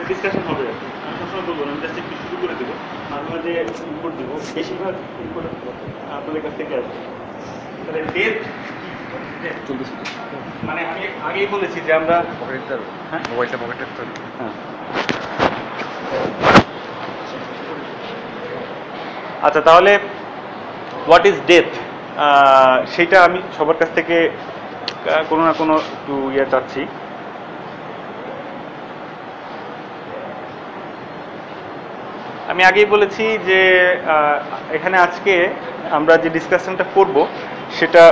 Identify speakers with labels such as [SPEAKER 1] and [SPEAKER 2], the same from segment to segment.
[SPEAKER 1] Discussion হবে। আমি সবসময় বলবো না, জাস্ট একটু শুরু করে দেবো, মাঝে মাঝে ইনপুট দেবো, বেশিরভাগ ইনপুট আপনাদের কাছ থেকে আসবে। তাহলে ডেথ মানে আমি আগেই বলেছি যে আমরা
[SPEAKER 2] মোবাইলটা পকেটের তো
[SPEAKER 1] হ্যাঁ। আচ্ছা, তাহলে হোয়াট ইজ ডেথ, সেটা আমি সবার কাছ থেকে কোনো না কোনো একটু চাচ্ছি। আমি আগেই বলেছি যে এখানে আজকে আমরা যে ডিসকাশনটা করব সেটা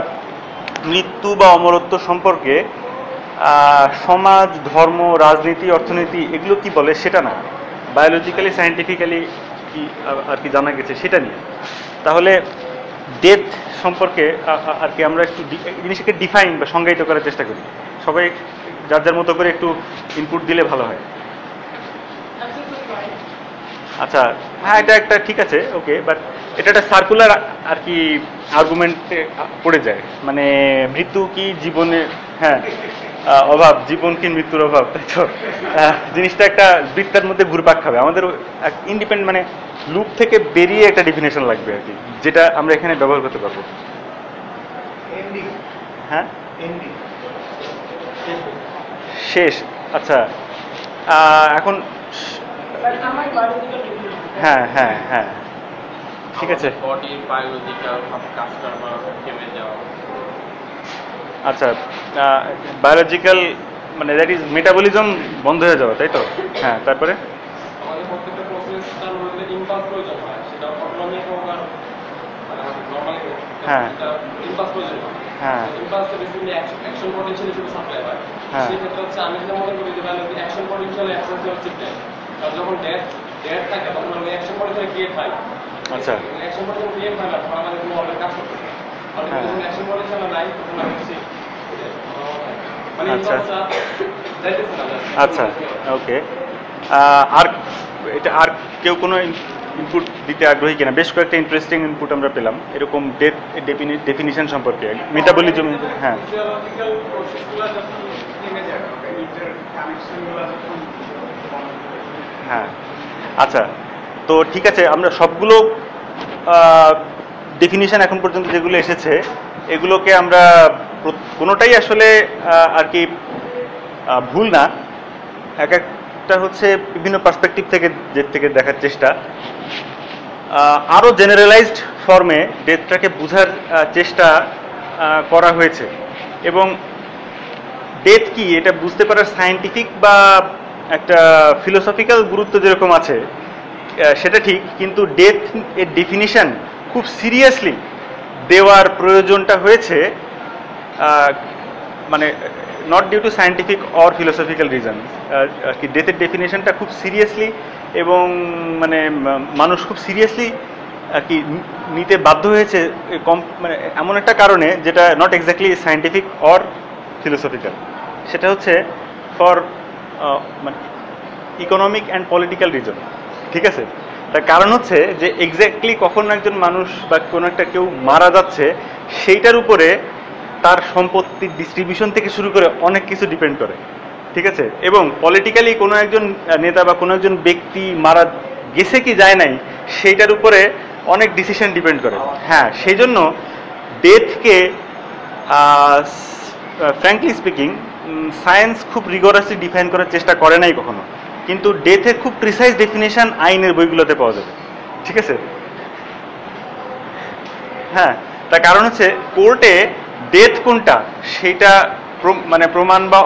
[SPEAKER 1] মৃত্যু বা অমরত্ব সম্পর্কে সমাজ, ধর্ম, রাজনীতি, অর্থনীতি এগুলো কি বলে সেটা না, বায়োলজিক্যালি সায়েন্টিফিক্যালি কি আর কি জানা গেছে সেটা নিয়ে। তাহলে ডেথ সম্পর্কে আর কি আমরা একটু জিনিসটাকে ডিফাইন বা সংজ্ঞায়িত করার চেষ্টা করি। সবাই যার যার মতো করে একটু ইনপুট দিলে ভালো হয়। আচ্ছা, হ্যাঁ, এটা একটা ঠিক আছে, ওকে, বাট এটা একটা সার্কুলার আর কি আর্গুমেন্টে পড়ে যায়। মানে মৃত্যু কি জীবনে, হ্যাঁ, অভাব, জীবন কি মৃত্যুর অভাব, তাই তো জিনিসটা একটা বৃত্তের মধ্যে ঘুরপাক খাবে। আমাদের ইন্ডিপেন্ডেন্ট মানে লুপ থেকে বেরিয়ে একটা ডেফিনেশন লাগবে আর কি, যেটা আমরা এখানে ব্যবহার করতে পারবো। হ্যাঁ, শেষ। আচ্ছা, এখন হ্যাঁ হ্যাঁ হ্যাঁ, ঠিক আছে। আচ্ছা, বায়োলজিক্যাল মানে দ্যাট ইজ মেটাবলিজম বন্ধ হয়ে যাওয়া, তাই তো? হ্যাঁ, তারপরে হ্যাঁ হ্যাঁ হ্যাঁ আচ্ছা আচ্ছা, ওকে। আর এটা আর কেউ কোনো ইনপুট দিতে আগ্রহী কিনা? বেশ কয়েকটা ইন্টারেস্টিং ইনপুট আমরা পেলাম এরকম ডেথ ডেফিনিশন সম্পর্কে, মেটাবলিজম। হ্যাঁ হ্যাঁ, আচ্ছা, তো ঠিক আছে, আমরা সবগুলো ডেফিনিশন এখন পর্যন্ত যেগুলো এসেছে এগুলোকে আমরা কোনোটাই আসলে আর কি ভুল না। এক একটা হচ্ছে বিভিন্ন পার্সপেক্টিভ থেকে দেখার চেষ্টা, আরও জেনারেলাইজড ফর্মে ডেথটাকে বোঝার চেষ্টা করা হয়েছে। এবং ডেথ কি এটা বুঝতে পারার সায়েন্টিফিক বা একটা ফিলোসফিক্যাল গুরুত্ব যেরকম আছে সেটা ঠিক, কিন্তু ডেথ এর ডেফিনিশন খুব সিরিয়াসলি দেওয়ার প্রয়োজনটা হয়েছে মানে not due to scientific or philosophical reason. আর কি ডেথের ডেফিনেশনটা খুব সিরিয়াসলি এবং মানে মানুষ খুব সিরিয়াসলি আর কি নিতে বাধ্য হয়েছে, মানে এমন একটা কারণে যেটা not exactly scientific or philosophical. সেটা হচ্ছে ফর মানে ইকোনমিক অ্যান্ড পলিটিক্যাল রিজন, ঠিক আছে? তার কারণ হচ্ছে যে এক্স্যাক্টলি কখন একজন মানুষ বা কোনো একটা কেউ মারা যাচ্ছে সেইটার উপরে তার সম্পত্তির ডিস্ট্রিবিউশন থেকে শুরু করে অনেক কিছু ডিপেন্ড করে, ঠিক আছে? এবং পলিটিক্যালি কোনো একজন নেতা বা কোনো একজন ব্যক্তি মারা গেছে কি যায় নাই সেইটার উপরে অনেক ডিসিশন ডিপেন্ড করে। হ্যাঁ, সেই জন্য ডেথকে ফ্র্যাঙ্কলি স্পিকিং সায়েন্স খুব রিগরাসলি ডিফাইন করার চেষ্টা করে নাই কখনো, কিন্তু ডেথের খুব প্রিসাইজ ডেফিনেশন আইনের বইগুলোতে পাওয়া যাবে, ঠিক আছে? হ্যাঁ, তার কারণ হচ্ছে কোর্টে ডেথ কোনটা সেটা মানে প্রমাণ বা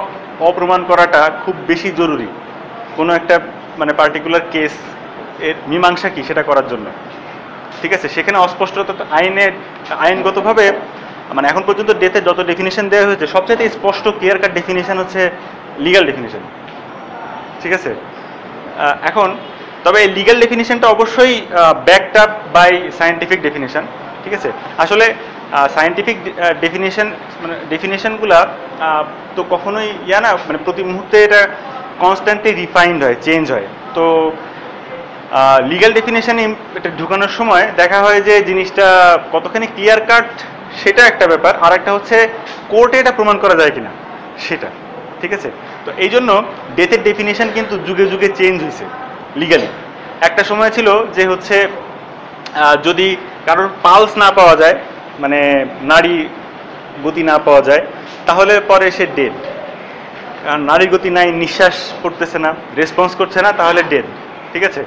[SPEAKER 1] অপ্রমাণ করাটা খুব বেশি জরুরি কোনো একটা মানে পার্টিকুলার কেস এর মীমাংসা কি সেটা করার জন্য, ঠিক আছে? সেখানে অস্পষ্টতা আইনগতভাবে মানে এখন পর্যন্ত ডেথের যত ডেফিনেশন দেওয়া হয়েছে সবচেয়ে স্পষ্ট ক্লিয়ার কাট ডেফিনেশন হচ্ছে লিগ্যাল ডেফিনেশন, ঠিক আছে? এখন তবে এই লিগ্যাল ডেফিনেশনটা অবশ্যই backed up by scientific definition, ঠিক আছে? আসলে সায়েন্টিফিক মানে ডেফিনেশনগুলা তো কখনোই না, মানে প্রতি মুহূর্তে এটা কনস্ট্যান্টলি রিফাইন্ড হয়, চেঞ্জ হয়। তো লিগ্যাল ডেফিনেশনে এটা ঢুকানোর সময় দেখা হয় যে জিনিসটা কতখানি ক্লিয়ার কাট সেটা একটা ব্যাপার, আর একটা হচ্ছে কোর্টে এটা প্রমাণ করা যায় কিনা সেটা, ঠিক আছে। তো এই জন্য ডেথের ডেফিনেশন কিন্তু যুগে যুগে চেঞ্জ হয়েছে লিগালি। একটা সময় ছিল যে হচ্ছে যদি কারোর পালস না পাওয়া যায়, মানে নাড়ি গতি না পাওয়া যায়, তাহলে পরে সে ডেড। আর নারীর গতি নাই, নিঃশ্বাস পড়তেছে না, রেসপন্স করছে না, তাহলে ডেড, ঠিক আছে।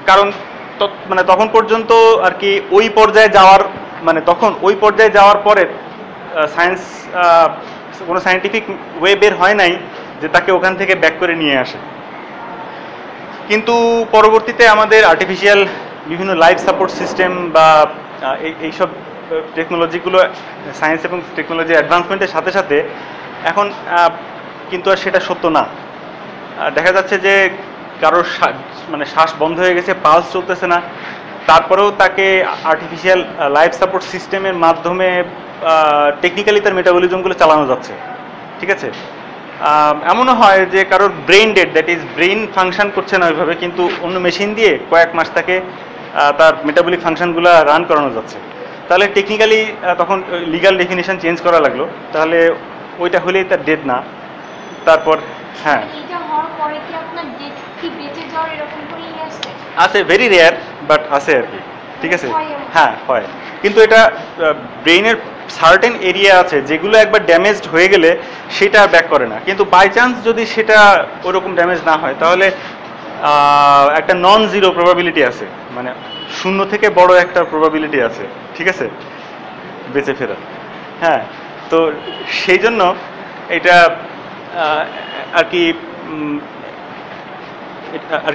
[SPEAKER 1] কারণ মানে তখন পর্যন্ত আর কি ওই পর্যায়ে যাওয়ার, মানে তখন ওই পর্যায়ে যাওয়ার পরে সায়েন্স কোনো সায়েন্টিফিক ওয়ে বের হয় নাই যে তাকে ওখান থেকে ব্যাক করে নিয়ে আসে। কিন্তু পরবর্তীতে আমাদের আর্টিফিশিয়াল বিভিন্ন লাইফ সাপোর্ট সিস্টেম বা এইসব টেকনোলজিগুলো, সায়েন্স এবং টেকনোলজি অ্যাডভান্সমেন্টের সাথে সাথে এখন কিন্তু আর সেটা সত্য না। দেখা যাচ্ছে যে কারোর মানে শ্বাস বন্ধ হয়ে গেছে, পালস চলতেছে না, তারপরেও তাকে আর্টিফিশিয়াল লাইফ সাপোর্ট সিস্টেমের মাধ্যমে টেকনিক্যালি তার মেটাবলিজমগুলো চালানো যাচ্ছে, ঠিক আছে। এমনও হয় যে কারোর brain dead, that is brain function করছে না ওইভাবে, কিন্তু অন্য মেশিন দিয়ে কয়েক মাস তাকে তার মেটাবলিক ফাংশনগুলো রান করানো যাচ্ছে। তাহলে টেকনিক্যালি তখন লিগাল ডেফিনেশন চেঞ্জ করা লাগলো, তাহলে ওইটা হলেই তার ডেথ না। তারপর হ্যাঁ আছে, ভেরি রেয়ার বাট আছে আর কি, ঠিক আছে। হ্যাঁ হয়, কিন্তু এটা ব্রেইনের সার্টেন এরিয়া আছে যেগুলো একবার ড্যামেজড হয়ে গেলে সেটা ব্যাক করে না, কিন্তু বাই চান্স যদি সেটা ওরকম ড্যামেজ না হয় তাহলে একটা নন জিরো প্রবাবিলিটি আছে, মানে শূন্য থেকে বড় একটা প্রবাবিলিটি আছে, ঠিক আছে, বেঁচে ফেরার। হ্যাঁ, তো সেই জন্য এটা আর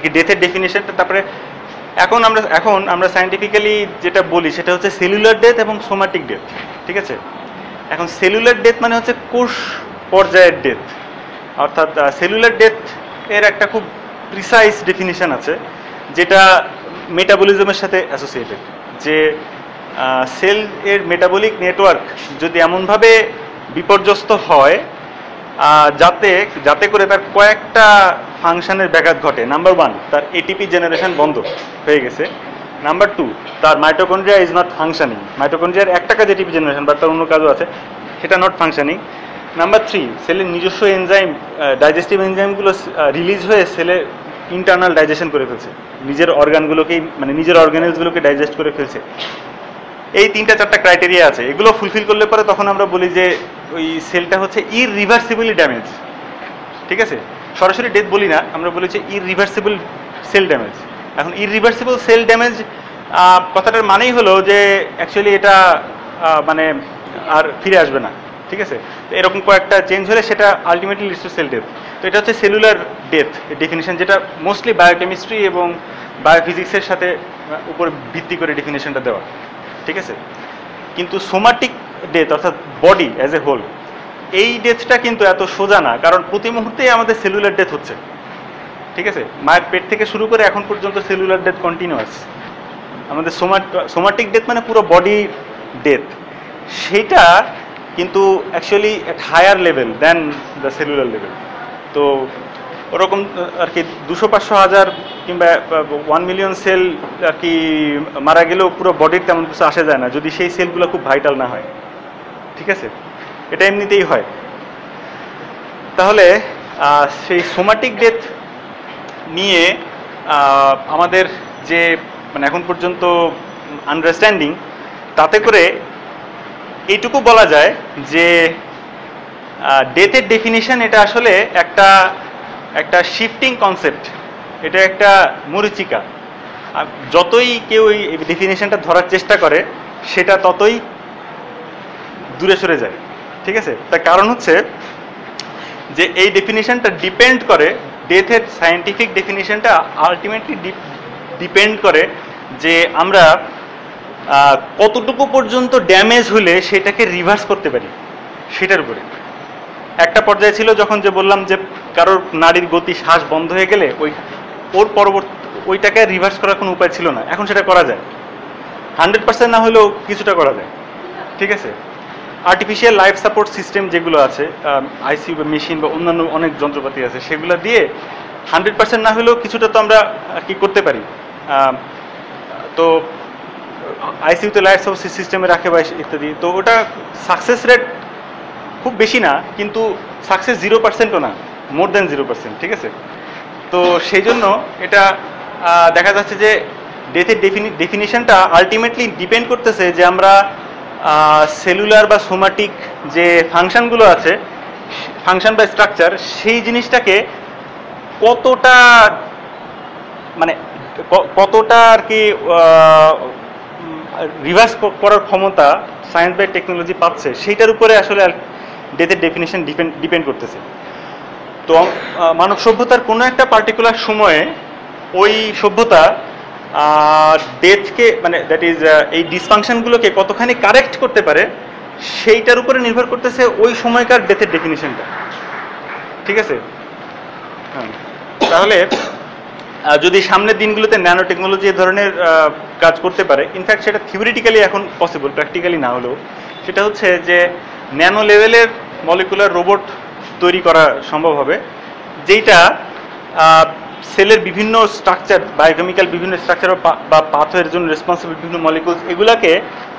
[SPEAKER 1] কি ডেথের ডেফিনেশনটা। তারপরে এখন আমরা সায়েন্টিফিক্যালি যেটা বলি সেটা হচ্ছে সেলুলার ডেথ এবং সোমাটিক ডেথ, ঠিক আছে। এখন সেলুলার ডেথ মানে হচ্ছে কোষ পর্যায়ের ডেথ, অর্থাৎ সেলুলার ডেথ এর একটা খুব প্রিসাইজ ডেফিনিশন আছে যেটা মেটাবলিজমের সাথে অ্যাসোসিয়েটেড, যে সেল এর মেটাবলিক নেটওয়ার্ক যদি এমনভাবে বিপর্যস্ত হয় যাতে করে তার কয়েকটা ফাংশনের ব্যাঘাত ঘটে। নাম্বার 1, তার এটিপি জেনারেশন বন্ধ হয়ে গেছে। নাম্বার 2, তার মাইটোকন্ড্রিয়া ইজ নট ফাংশনিং, মাইটোকন্ড্রিয়ার একটা কাজ এটিপি জেনারেশন, বাট তার অন্য কাজও আছে, সেটা নট ফাংশনিং। নাম্বার 3, সেলের নিজস্ব এনজাইম, ডাইজেস্টিভ এনজাইমগুলো রিলিজ হয়ে সেলের ইন্টারনাল ডাইজেশন করে ফেলছে, নিজের অর্গানগুলোকেই, মানে নিজের অর্গানেলসগুলোকে ডাইজেস্ট করে ফেলছে। এই 3-4টা ক্রাইটেরিয়া আছে, এগুলো ফুলফিল করলে পরে তখন আমরা বলি যে ওই সেলটা হচ্ছে ইররিভার্সিবলি ড্যামেজ, ঠিক আছে। সরাসরি ডেথ বলি না, আমরা বলি যে ইররিভার্সিবল সেল ড্যামেজ। এখন ইররিভার্সিবল সেল ড্যামেজ কথাটার মানেই হলো যে অ্যাকচুয়ালি এটা মানে আর ফিরে আসবে না, ঠিক আছে। তো এরকম কয়েকটা চেঞ্জ হলে সেটা ultimately leads to sell death. তো এটা হচ্ছে সেলুলার ডেথ ডেফিনেশন, যেটা মোস্টলি বায়োকেমিস্ট্রি এবং বায়োফিজিক্সের সাথে উপর ভিত্তি করে ডেফিনেশনটা দেওয়া, ঠিক আছে। কিন্তু সোমাটিক ডেথ অর্থাৎ বডি অ্যাজ এ হোল, এই ডেথটা কিন্তু এত সোজা না, কারণ প্রতি মুহূর্তেই আমাদের সেলুলার ডেথ হচ্ছে, ঠিক আছে। মায়ের পেট থেকে শুরু করে এখন পর্যন্ত সেলুলার ডেথ কন্টিনিউয়াস। আমাদের সোমাটিক ডেথ মানে পুরো বডি ডেথ, সেটা কিন্তু actually at higher level than the cellular level. তো ওরকম আর কি 200-500,000 কিংবা 1 মিলিয়ন সেল আর কি মারা গেলেও পুরো বডির তেমন কিছু আসে যায় না, যদি সেই সেলগুলো খুব ভাইটাল না হয়, ঠিক আছে। এটা এমনিতেই হয়। তাহলে সেই সোমাটিক ডেথ নিয়ে আমাদের যে মানে এখন পর্যন্ত আন্ডারস্ট্যান্ডিং, তাতে করে এইটুকু বলা যায় যে ডেথের ডেফিনিশন এটা আসলে একটা শিফটিং কনসেপ্ট, এটা একটা মরীচিকা। যতই কেউ এই ডেফিনেশনটা ধরার চেষ্টা করে সেটা ততই দূরে সরে যায়, ঠিক আছে। তার কারণ হচ্ছে যে এই ডেফিনেশনটা ডিপেন্ড করে, ডেথের সায়েন্টিফিক ডেফিনেশনটা আলটিমেটলি ডিপেন্ড করে যে আমরা কতটুকু পর্যন্ত ড্যামেজ হলে সেটাকে রিভার্স করতে পারি সেটার উপরে। একটা পর্যায়ে ছিল যখন যে বললাম যে কারোর নাড়ির গতি, শ্বাস বন্ধ হয়ে গেলে ওর পরবর্তী ওইটাকে রিভার্স করার কোনো উপায় ছিল না, এখন সেটা করা যায়। 100% না হলেও কিছুটা করা যায়, ঠিক আছে। আর্টিফিশিয়াল লাইফ সাপোর্ট সিস্টেম যেগুলো আছে, আইসিইউ বা মেশিন বা অন্যান্য অনেক যন্ত্রপাতি আছে, সেগুলো দিয়ে 100% না হলেও কিছুটা তো আমরা কি করতে পারি। তো আইসিইউতে লাইফ সাপোর্ট সিস্টেমে রাখে বা ইত্যাদি, তো ওটা সাকসেস রেট খুব বেশি না, কিন্তু সাকসেস 0%ও না, মোর দ্যান 0%, ঠিক আছে। তো সেই জন্য এটা দেখা যাচ্ছে যে ডেথের ডেফিনিশনটা আলটিমেটলি ডিপেন্ড করতেছে যে আমরা সেলুলার বা সোমাটিক যে ফাংশনগুলো আছে, ফাংশন বা স্ট্রাকচার, সেই জিনিসটাকে কতটা মানে কতটা আর কি রিভার্স করার ক্ষমতা সায়েন্স বাই টেকনোলজি পাচ্ছে, সেইটার উপরে আসলে ডেথের ডেফিনিশন ডিপেন্ড করতেছে। তো মানব সভ্যতার কোনো একটা পার্টিকুলার সময়ে ওই সভ্যতা ডেথকে মানে দ্যাট ইজ এই ডিসফাংশনগুলোকে কতখানি কারেক্ট করতে পারে, সেইটার উপরে নির্ভর করতেছে ওই সময়কার ডেথের ডেফিনিশনটা, ঠিক আছে। হ্যাঁ, তাহলে যদি সামনের দিনগুলোতে ন্যানো টেকনোলজি এ ধরনের কাজ করতে পারে, ইনফ্যাক্ট সেটা থিওরিটিক্যালি এখন পসিবল, প্র্যাকটিক্যালি না হলেও, সেটা হচ্ছে যে ন্যানো লেভেলের মলিকুলার রোবট তৈরি করা সম্ভব হবে, যেইটা সেলের বিভিন্ন স্ট্রাকচার, বায়োকেমিক্যাল বিভিন্ন স্ট্রাকচার বা পাথওয়ের জন্য রেসপন্সিবল বিভিন্ন মলিকুলস, এগুলাকে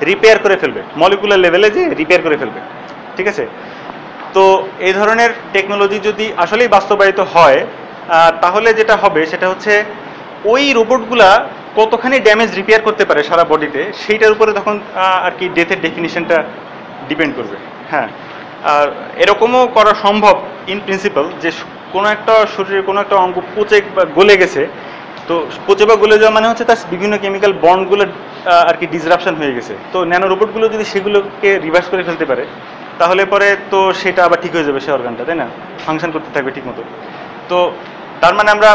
[SPEAKER 1] রিপেয়ার করে ফেলবে, মলিকুলার লেভেলে যে রিপেয়ার করে ফেলবে, ঠিক আছে। তো এই ধরনের টেকনোলজি যদি আসলেই বাস্তবায়িত হয়, তাহলে যেটা হবে সেটা হচ্ছে ওই রোবটগুলা কতখানি ড্যামেজ রিপেয়ার করতে পারে সারা বডিতে, সেইটার উপরে তখন আর কি ডেথের ডেফিনিশনটা ডিপেন্ড করবে। হ্যাঁ, আর এরকমও করা সম্ভব ইন প্রিন্সিপাল, যে কোনো একটা শরীরের কোনো একটা অঙ্গ পচে বা গলে গেছে, তো পচে বা গলে যাওয়া মানে হচ্ছে তার বিভিন্ন কেমিক্যাল বন্ডগুলো আর কি ডিসরাপশন হয়ে গেছে, তো ন্যানো রোবটগুলো যদি সেগুলোকে রিভার্স করে ফেলতে পারে, তাহলে পরে তো সেটা আবার ঠিক হয়ে যাবে, সে অর্গানটা, তাই না, ফাংশন করতে থাকবে ঠিক মতো। তো তার মানে আমরা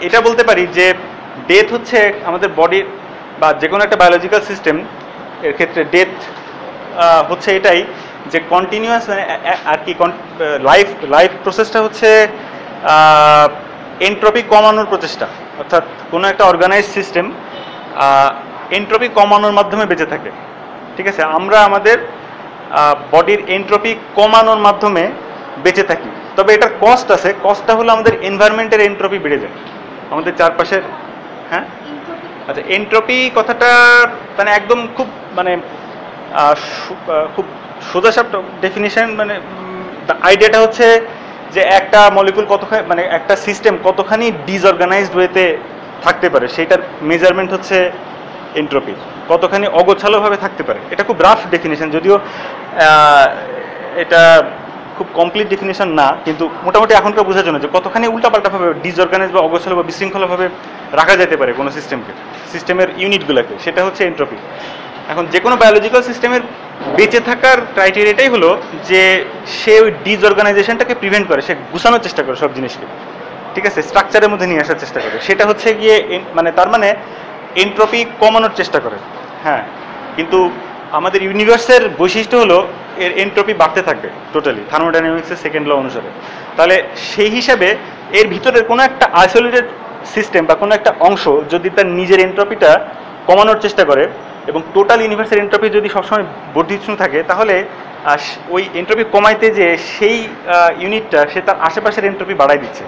[SPEAKER 1] এটা বলতে পারি যে ডেথ হচ্ছে আমাদের বডির বা যে কোনো একটা বায়োলজিক্যাল সিস্টেম এর ক্ষেত্রে ডেথ হচ্ছে এটাই যে কন্টিনিউয়াস মানে আর কি লাইফ প্রসেসটা হচ্ছে এন্ট্রপি কমানোর প্রচেষ্টা, অর্থাৎ কোনো একটা অর্গানাইজ সিস্টেম এন্ট্রপি কমানোর মাধ্যমে বেঁচে থাকে, ঠিক আছে। আমরা আমাদের বডির এন্ট্রপি কমানোর মাধ্যমে বেঁচে থাকি, তবে এটার কস্ট আছে, কস্টটা হলো আমাদের এনভায়রনমেন্টের এন্ট্রপি বেড়ে যায়, আমাদের চারপাশের। হ্যাঁ, আচ্ছা, এন্ট্রপি কথাটা মানে একদম খুব মানে খুব সোজাসাপ ডেফিনিশন, মানে আইডিয়াটা হচ্ছে যে একটা মলিকুল কতখানি মানে একটা সিস্টেম কতখানি ডিসঅর্গানাইজড ওয়েতে থাকতে পারে, সেইটার মেজারমেন্ট হচ্ছে এন্ট্রপি, কতখানি অগোছালোভাবে থাকতে পারে। এটা খুব রাফ ডেফিনিশন, যদিও এটা খুব কমপ্লিট ডেফিনেশন না, কিন্তু মোটামুটি এখনকার বোঝার জন্য যে কতখানি উল্টাপাল্টাভাবে ডিসঅর্গানাইজ বা অগোছালো বা বিশৃঙ্খলাভাবে রাখা যেতে পারে কোনো সিস্টেমকে, সিস্টেমের ইউনিটগুলোকে, সেটা হচ্ছে এন্ট্রপি। এখন যে কোনো বায়োলজিক্যাল সিস্টেমের বেঁচে থাকার ক্রাইটেরিয়াটাই হলো যে সে ওই ডিসঅর্গানাইজেশনটাকে প্রিভেন্ট করে, সে গুছানোর চেষ্টা করে সব জিনিসকে, ঠিক আছে, স্ট্রাকচারের মধ্যে নিয়ে আসার চেষ্টা করে, সেটা হচ্ছে গিয়ে মানে তার মানে এন্ট্রপি কমানোর চেষ্টা করে। হ্যাঁ, কিন্তু আমাদের ইউনিভার্সের বৈশিষ্ট্য হলো এর এন্ট্রপি বাড়তে থাকবে টোটালি, থার্মোডাইনামিক্সের সেকেন্ড ল অনুসারে। তাহলে সেই হিসাবে এর ভিতরের কোনো একটা আইসোলেটেড সিস্টেম বা কোনো একটা অংশ যদি তার নিজের এন্ট্রপিটা কমানোর চেষ্টা করে এবং টোটাল ইউনিভার্সের এন্ট্রপি যদি সবসময় বর্ধিষ্ণু থাকে, তাহলে ওই এন্ট্রপি কমাইতে যে সেই ইউনিটটা সে তার আশেপাশের এন্ট্রপি বাড়াই দিচ্ছে,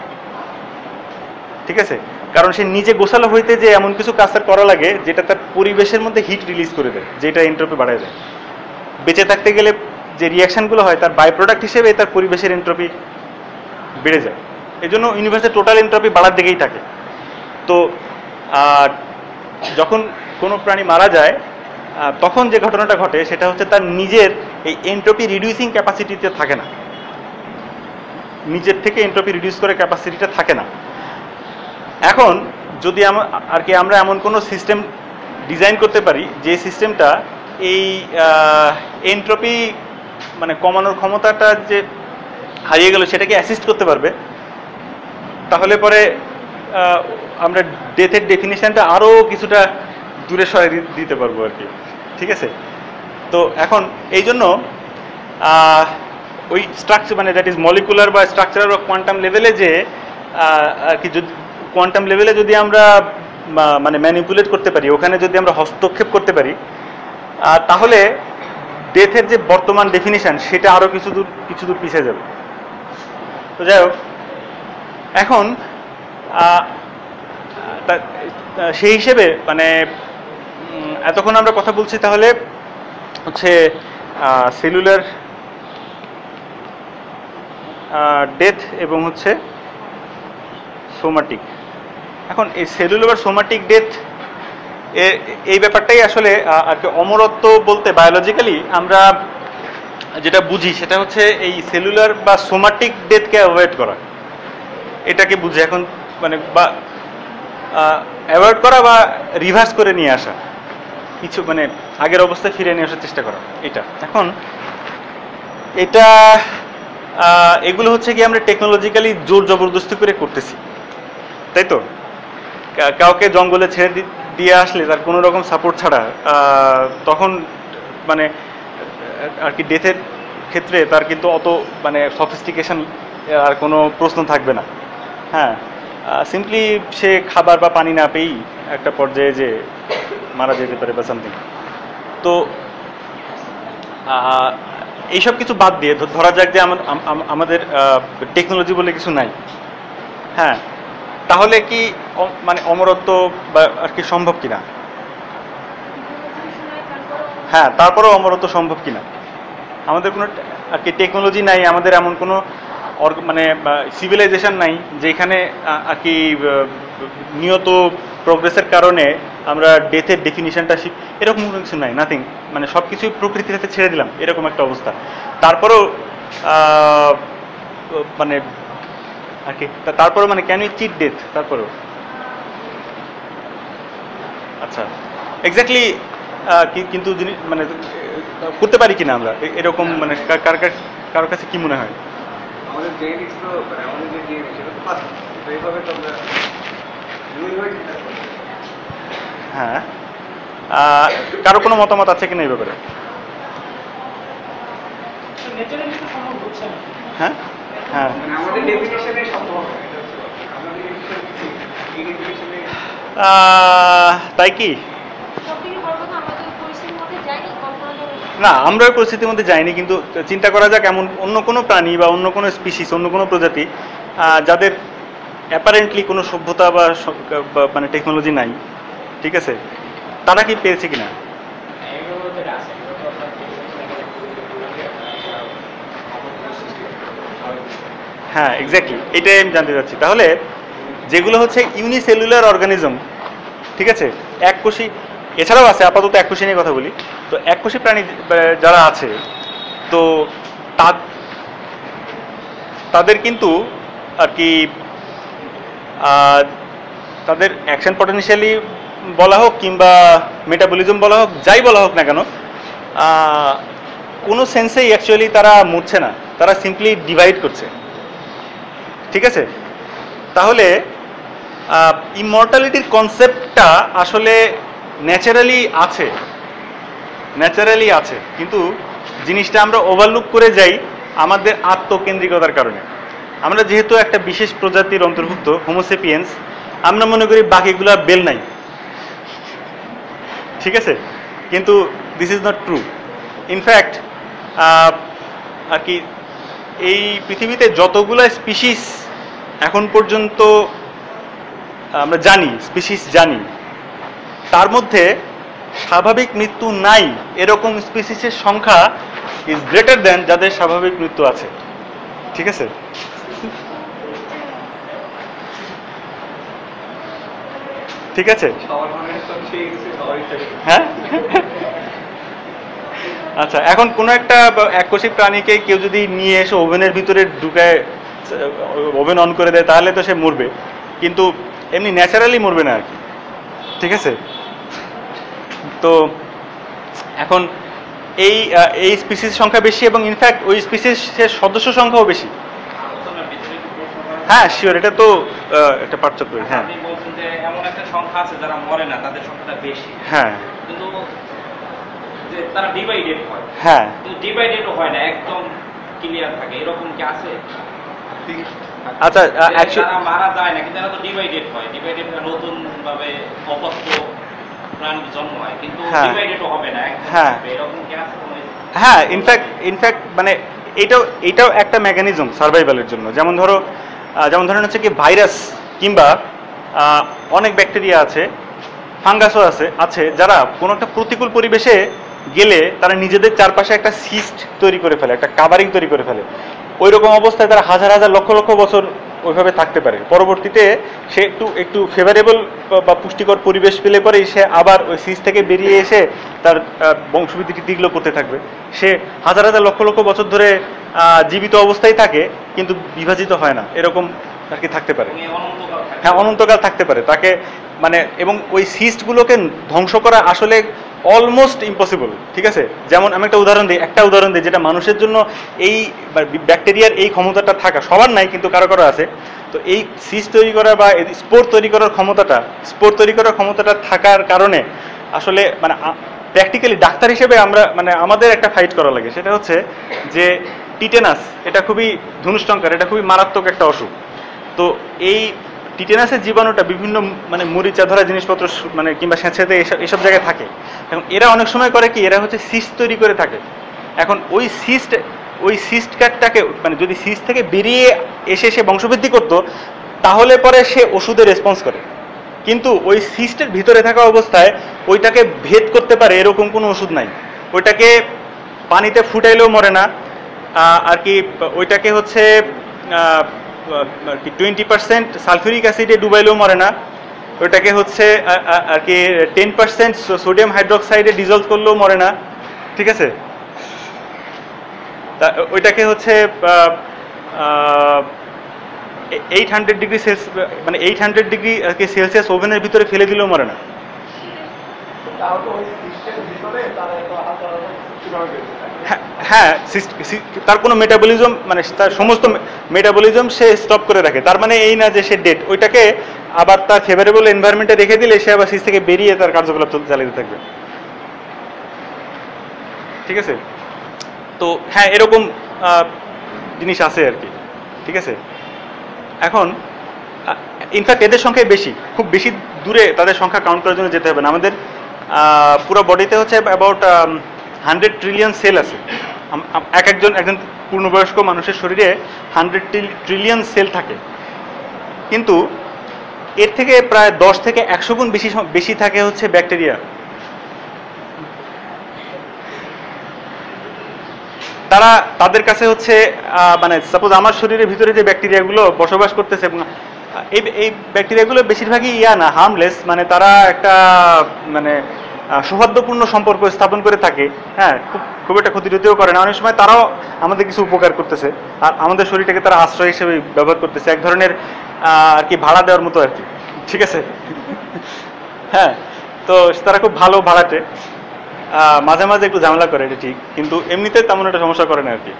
[SPEAKER 1] ঠিক আছে। কারণ সে নিজে গোছালো হইতে যে এমন কিছু কাজ তার করা লাগে যেটা তার পরিবেশের মধ্যে হিট রিলিজ করে দেয়, যেটা এন্ট্রপি বাড়ায় দেয়। বেঁচে থাকতে গেলে যে রিয়াকশনগুলো হয় তার বাই প্রোডাক্ট হিসেবে তার পরিবেশের এন্ট্রপি বেড়ে যায়, এই জন্য ইউনিভার্সের টোটাল এন্ট্রপি বাড়ার দিকেই থাকে। তো যখন কোনো প্রাণী মারা যায় তখন যে ঘটনাটা ঘটে সেটা হচ্ছে তার নিজের এই এন্ট্রপি রিডিউসিং ক্যাপাসিটিতে থাকে না, নিজের থেকে এন্ট্রপি রিডিউস করে ক্যাপাসিটিটা থাকে না। এখন যদি আর কি আমরা এমন কোনো সিস্টেম ডিজাইন করতে পারি যে সিস্টেমটা এই এন্ট্রপি মানে কমানোর ক্ষমতাটা যে হারিয়ে গেল সেটাকে অ্যাসিস্ট করতে পারবে, তাহলে পরে আমরা ডেথের ডেফিনিশনটা আরও কিছুটা দূরে সরে দিতে পারবো আর কি, ঠিক আছে। তো এখন এই জন্য ওই স্ট্রাকচার মানে দ্যাট ইজ মলিকুলার বা স্ট্রাকচারাল অফ কোয়ান্টাম লেভেলে যে আর কি যদি কোয়ান্টাম লেভেলে যদি আমরা মানে ম্যানিপুলেট করতে পারি, ওখানে যদি আমরা হস্তক্ষেপ করতে পারি, তাহলে ডেথের যে বর্তমান ডেফিনিশন সেটা আরও কিছু দূর পিছিয়ে যাবে। তো যাই হোক, এখন সেই হিসেবে মানে এতক্ষণ আমরা কথা বলছি তাহলে হচ্ছে সেলুলার ডেথ এবং হচ্ছে সোমাটিক। এখন এই সেলুলার বা সোমাটিক ডেথ এই ব্যাপারটাই আসলে আর কি অমরত্ব বলতে বায়োলজিক্যালি আমরা যেটা বুঝি সেটা হচ্ছে এই সেলুলার বা সোমাটিক ডেথকে অ্যাভয়েড করা, এটাকে বুঝি এখন, মানে বা অ্যাভয়েড করা বা রিভার্স করে নিয়ে আসা, কিছু মানে আগের অবস্থায় ফিরে নিয়ে আসার চেষ্টা করা। এটা এখন এটা এগুলো হচ্ছে কি আমরা টেকনোলজিক্যালি জোর জবরদস্তি করে করতেছি, তাই তো? কাউকে জঙ্গলে ছেড়ে দিয়ে আসলে তার কোনো রকম সাপোর্ট ছাড়া তখন মানে আর কি ডেথের ক্ষেত্রে তার কিন্তু অত মানে সফিস্টিকেশন আর কোনো প্রশ্ন থাকবে না। হ্যাঁ, সিম্পলি সে খাবার বা পানি না পেয়েই একটা পর্যায়ে যে মারা যেতে পারে বা সামথিং। তো এইসব কিছু বাদ দিয়ে ধরা যাক যে আমাদের টেকনোলজি বলে কিছু নাই, হ্যাঁ, তাহলে কি মানে অমরত্ব বা আর কি সম্ভব কিনা? হ্যাঁ, তারপরেও অমরত্ব সম্ভব কিনা? আমাদের কোনো আর কি টেকনোলজি নাই, আমাদের এমন কোনো মানে সিভিলাইজেশন নাই যেখানে আর কি নিয়ত প্রোগ্রেসের কারণে আমরা ডেথের ডেফিনিশনটা এরকম কোনো কিছু নাই, নাথিং। মানে সব কিছুই প্রকৃতির হাতে ছেড়ে দিলাম, এরকম একটা অবস্থা। তারপরেও মানে আর কি তারপরেও মানে ক্যান উই চিট ডেথ? তারপরেও আচ্ছা এক্স্যাক্টলি কিন্তু মানে করতে পারি কিনা আমরা এরকম, মানে কারোর কাছে কি মনে হয়?
[SPEAKER 2] আমাদের জেনেটিক্স তো মানে আমাদের যে ডিএনএ সেটা তো পাস, তো এইভাবে তো আমরা
[SPEAKER 1] হ্যাঁ, কারো কোনো মতামত আছে কিনা এই ব্যাপারে? হ্যাঁ হ্যাঁ,
[SPEAKER 2] আমাদের ডেফিনিশনে সম্ভব
[SPEAKER 1] তাই কি? না, আমরা ওই পরিস্থিতির মধ্যে যাইনি, কিন্তু চিন্তা করা যাক এমন অন্য কোনো প্রাণী বা অন্য কোনো স্পিসিস, অন্য কোনো প্রজাতি যাদের অ্যাপারেন্টলি কোনো সভ্যতা বা মানে টেকনোলজি নাই, ঠিক আছে, তারা কি পেয়েছে কিনা? হ্যাঁ, এক্স্যাক্টলি এটাই আমি জানতে চাচ্ছি। তাহলে যেগুলো হচ্ছে ইউনিসেলুলার অর্গানিজম, ঠিক আছে, এককোষী, এছাড়াও আছে, আপাতত এককোষী নিয়ে কথা বলি। তো এককোষী প্রাণী যারা আছে, তো তাদের কিন্তু আর কি তাদের অ্যাকশন পটেনশিয়ালি বলা হোক কিংবা মেটাবলিজম বলা হোক, যাই বলা হোক না কেন, কোনো সেন্সেই অ্যাকচুয়ালি তারা মরছে না, তারা সিম্পলি ডিভাইড করছে, ঠিক আছে? তাহলে ইমর্টালিটির কনসেপ্টটা আসলে ন্যাচারালি আছে, কিন্তু জিনিসটা আমরা ওভারলুক করে যাই আমাদের আত্মকেন্দ্রিকতার কারণে। আমরা যেহেতু একটা বিশেষ প্রজাতির অন্তর্ভুক্ত হোমোসেপিয়েন্স, আমরা মনে করি বাকিগুলা বেল নাই, ঠিক আছে? কিন্তু this is not true. In fact আর কি এই পৃথিবীতে যতগুলো স্পিসিস এখন পর্যন্ত আমরা স্পিসিস জানি, তার মধ্যে স্বাভাবিক মৃত্যু নাই এরকম স্পিসিসের সংখ্যা ইজ গ্রেটার দেন যাদের স্বাভাবিক মৃত্যু আছে, ঠিক আছে? ঠিক আছে, হ্যাঁ। আচ্ছা, এখন কোনো একটা এককোষী প্রাণীকে কেউ যদি নিয়ে এসে ওভেনের ভিতরে ঢুকায়, ওভেন অন করে দেয়, তাহলে তো সে মরবে, কিন্তু এমনি ন্যাচারালি মরবে না আর কি, ঠিক আছে? তো এখন এই স্পিসিস সংখ্যা বেশি এবং ইনফ্যাক্ট ওই স্পিসিসের সদস্য সংখ্যাও বেশি। হ্যাঁ, শিওর, এটা তো একটা পার্থক্য। হ্যাঁ,
[SPEAKER 3] আপনি বলছেন যে এমন একটা সংখ্যা আছে যারা মরে না, তাদের সংখ্যাটা বেশি।
[SPEAKER 1] হ্যাঁ,
[SPEAKER 3] কিন্তু যে তারা ডিভাইডেড হয়,
[SPEAKER 1] হ্যাঁ,
[SPEAKER 3] কিন্তু ডিভাইডেডও হয় না, একদম ক্লিয়ার থাকে, এরকম কি আছে?
[SPEAKER 1] আচ্ছা,
[SPEAKER 3] তারা মারা যায় না, কিন্তু তারা তো ডিভাইডেড হয়, নতুন ভাবে অপত্য প্রাণ জন্ম হয়, কিন্তু ডিভাইডেডও হবে না, এরকম কি আছে?
[SPEAKER 1] হ্যাঁ, ইনফ্যাক্ট মানে এটাও একটা মেকানিজম সার্ভাইভালের জন্য। যেমন ধরেন হচ্ছে কি ভাইরাস কিংবা অনেক ব্যাকটেরিয়া আছে, ফাঙ্গাসও আছে যারা কোনো একটা প্রতিকূল পরিবেশে গেলে তারা নিজেদের চারপাশে একটা সিস্ট তৈরি করে ফেলে, একটা কাভারিং তৈরি করে ফেলে। ওই রকম অবস্থায় তারা হাজার হাজার লক্ষ লক্ষ বছর ওইভাবে থাকতে পারে। পরবর্তীতে সে একটু ফেভারেবল বা পুষ্টিকর পরিবেশ পেলে পরেই সে আবার ওই সিস্ট থেকে বেরিয়ে এসে তার বংশবৃদ্ধিগুলো করতে থাকবে। সে হাজার হাজার লক্ষ লক্ষ বছর ধরে জীবিত অবস্থায় থাকে, কিন্তু বিভাজিত হয় না, এরকম আর কি থাকতে পারে। হ্যাঁ, অনন্তকাল থাকতে পারে তাকে, মানে এবং ওই সিস্টগুলোকে ধ্বংস করা আসলে অলমোস্ট ইম্পসিবল। ঠিক আছে, যেমন আমি একটা উদাহরণ দিই যেটা মানুষের জন্য এই ব্যাকটেরিয়ার এই ক্ষমতাটা থাকা সবার নাই, কিন্তু কারো কারো আছে। তো এই সিস্ট তৈরি করা বা স্পোর তৈরি করার ক্ষমতাটা থাকার কারণে আসলে মানে প্র্যাকটিক্যালি ডাক্তার হিসেবে আমরা মানে আমাদের একটা ফাইট করা লাগে, সেটা হচ্ছে যে টিটেনাস। এটা খুবই ধনুষ্টঙ্কার, এটা খুবই মারাত্মক একটা অসুখ। তো এই টিটেনাসের জীবাণুটা বিভিন্ন মানে মরিচা ধরা জিনিসপত্র মানে কিংবা স্যাঁতস্যাঁতে এসব জায়গায় থাকে। এখন এরা অনেক সময় করে কি, এরা হচ্ছে সিস্ট তৈরি করে থাকে। এখন ওই সিস্ট কাটটাকে মানে যদি সিস্ট থেকে বেরিয়ে এসে সে বংশবৃদ্ধি করতো, তাহলে পরে সে ওষুধে রেসপন্স করে। কিন্তু ওই সিস্টের ভিতরে থাকা অবস্থায় ওইটাকে ভেদ করতে পারে এরকম কোনো ওষুধ নাই। ওইটাকে পানিতে ফুটাইলেও মরে না আর কি, ওইটাকে হচ্ছে 20% সালফিউরিক অ্যাসিডে ডুবাইলেও মরে না, ওইটাকে হচ্ছে আর কি 10% সোডিয়াম হাইড্রোক্সাইডে ডিজলভ করলেও মরে না। ঠিক আছে, তা ওইটাকে হচ্ছে 800 ডিগ্রি মানে 800 ডিগ্রি আর কি সেলসিয়াস ওভেনের ভিতরে ফেলে দিলেও মরে না। হ্যাঁ, তার কোনো মেটাবলিজম মানে তার সমস্ত মেটাবলিজম সে স্টপ করে রাখে। তার মানে এই না যে সে ডেড, ওইটাকে আবার তার ফেভারেবল এনভায়রনমেন্টে রেখে দিলে সে আবার সিস থেকে বেরিয়ে তার কার্যকলাপ চালিয়ে থাকবে। ঠিক আছে, তো হ্যাঁ এরকম জিনিস আছে আর কি। ঠিক আছে, এখন ইনফ্যাক্ট এদের সংখ্যাই বেশি, খুব বেশি দূরে তাদের সংখ্যা কাউন্ট করার জন্য যেতে হবে না। আমাদের পুরো বডিতে হচ্ছে অ্যাবাউট 100 ট্রিলিয়ন সেল আছে। একজন পূর্ণবয়স্ক মানুষের শরীরে 100 ট্রিলিয়ন সেল থাকে, কিন্তু এর থেকে প্রায় 10 থেকে 100 গুণ বেশি থাকে হচ্ছে ব্যাকটেরিয়া। তাদের কাছে হচ্ছে মানে সাপোজ আমার শরীরের ভিতরে যে ব্যাকটেরিয়াগুলো বসবাস করতেছে, এবং এই ব্যাকটেরিয়াগুলো বেশিরভাগই না হার্মলেস, মানে তারা একটা মানে সৌহার্দ্যপূর্ণ সম্পর্ক স্থাপন করে থাকে। হ্যাঁ, খুব একটা ক্ষতিরতিও করে না। অনেক সময় তারাও আমাদের কিছু উপকার করতেছে, আর আমাদের শরীরটাকে তারা আশ্রয় হিসেবে ব্যবহার করতেছে, এক ধরনের আর কি ভাড়া দেওয়ার মতো আর কি। ঠিক আছে, হ্যাঁ, তো তারা খুব ভালো ভাড়াটে, মাঝে মাঝে একটু ঝামেলা করে, এটা ঠিক, কিন্তু এমনিতে তেমন একটা সমস্যা করে না আর কি।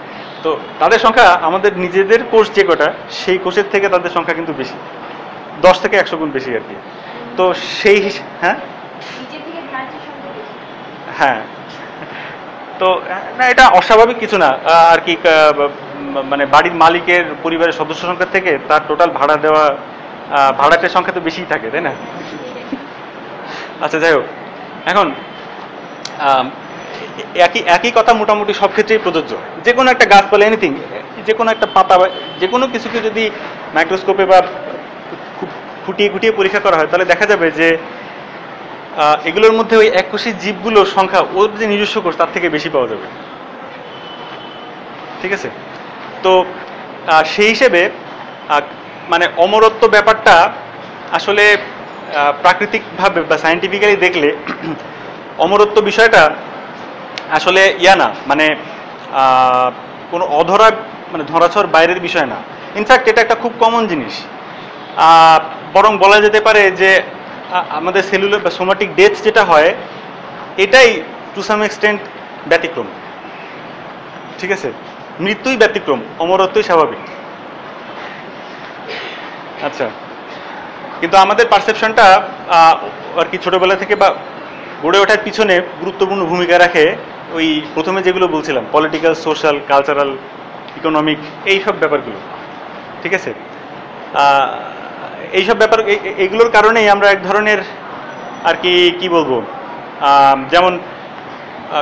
[SPEAKER 1] তো তাদের সংখ্যা আমাদের নিজেদের কোষ যে কটা, সেই কোষের থেকে তাদের সংখ্যা কিন্তু বেশি, 10 থেকে 100 গুণ বেশি আর কি। তো সেই হ্যাঁ হ্যাঁ, তো না, এটা অস্বাভাবিক কিছু না আর কি। মানে বাড়ির মালিকের পরিবারের সদস্য সংখ্যা থেকে তার টোটাল ভাড়া দেওয়া ভাড়াটের সংখ্যা তো বেশিই থাকে, তাই না? আচ্ছা, যাই হোক, এখন একই কথা মোটামুটি সব ক্ষেত্রেই প্রযোজ্য। যে কোনো একটা গাছপালা, এনিথিং, যে কোনো একটা পাতা বা যে কোনো কিছুকে যদি মাইক্রোস্কোপে বা খুঁটিয়ে খুঁটিয়ে পরীক্ষা করা হয়, তাহলে দেখা যাবে যে এগুলোর মধ্যে ওই এককোষী জীবগুলোর সংখ্যা ওর যে নিজস্ব কোষ তার থেকে বেশি পাওয়া যাবে। ঠিক আছে, তো সেই হিসেবে মানে অমরত্ব ব্যাপারটা আসলে প্রাকৃতিকভাবে বা সায়েন্টিফিক্যালি দেখলে অমরত্ব বিষয়টা আসলে না, মানে কোনো অধরা মানে ধরাছোঁয়ার বাইরের বিষয় না। ইনফ্যাক্ট এটা একটা খুব কমন জিনিস, বরং বলা যেতে পারে যে আমাদের সেলুলার বা সোমাটিক ডেথ যেটা হয়, এটাই টু সাম এক্সটেন্ট ব্যতিক্রম। ঠিক আছে, মৃত্যুই ব্যতিক্রম, অমরত্বই স্বাভাবিক। আচ্ছা, কিন্তু আমাদের পারসেপশনটা আর কি ছোটবেলা থেকে বা গড়ে ওঠার পিছনে গুরুত্বপূর্ণ ভূমিকা রাখে ওই প্রথমে যেগুলো বলছিলাম, পলিটিক্যাল, সোশ্যাল, কালচারাল, ইকোনমিক, এইসব ব্যাপারগুলো। ঠিক আছে, এইসব ব্যাপার এইগুলোর কারণেই আমরা এক ধরনের আর কি বলবো, যেমন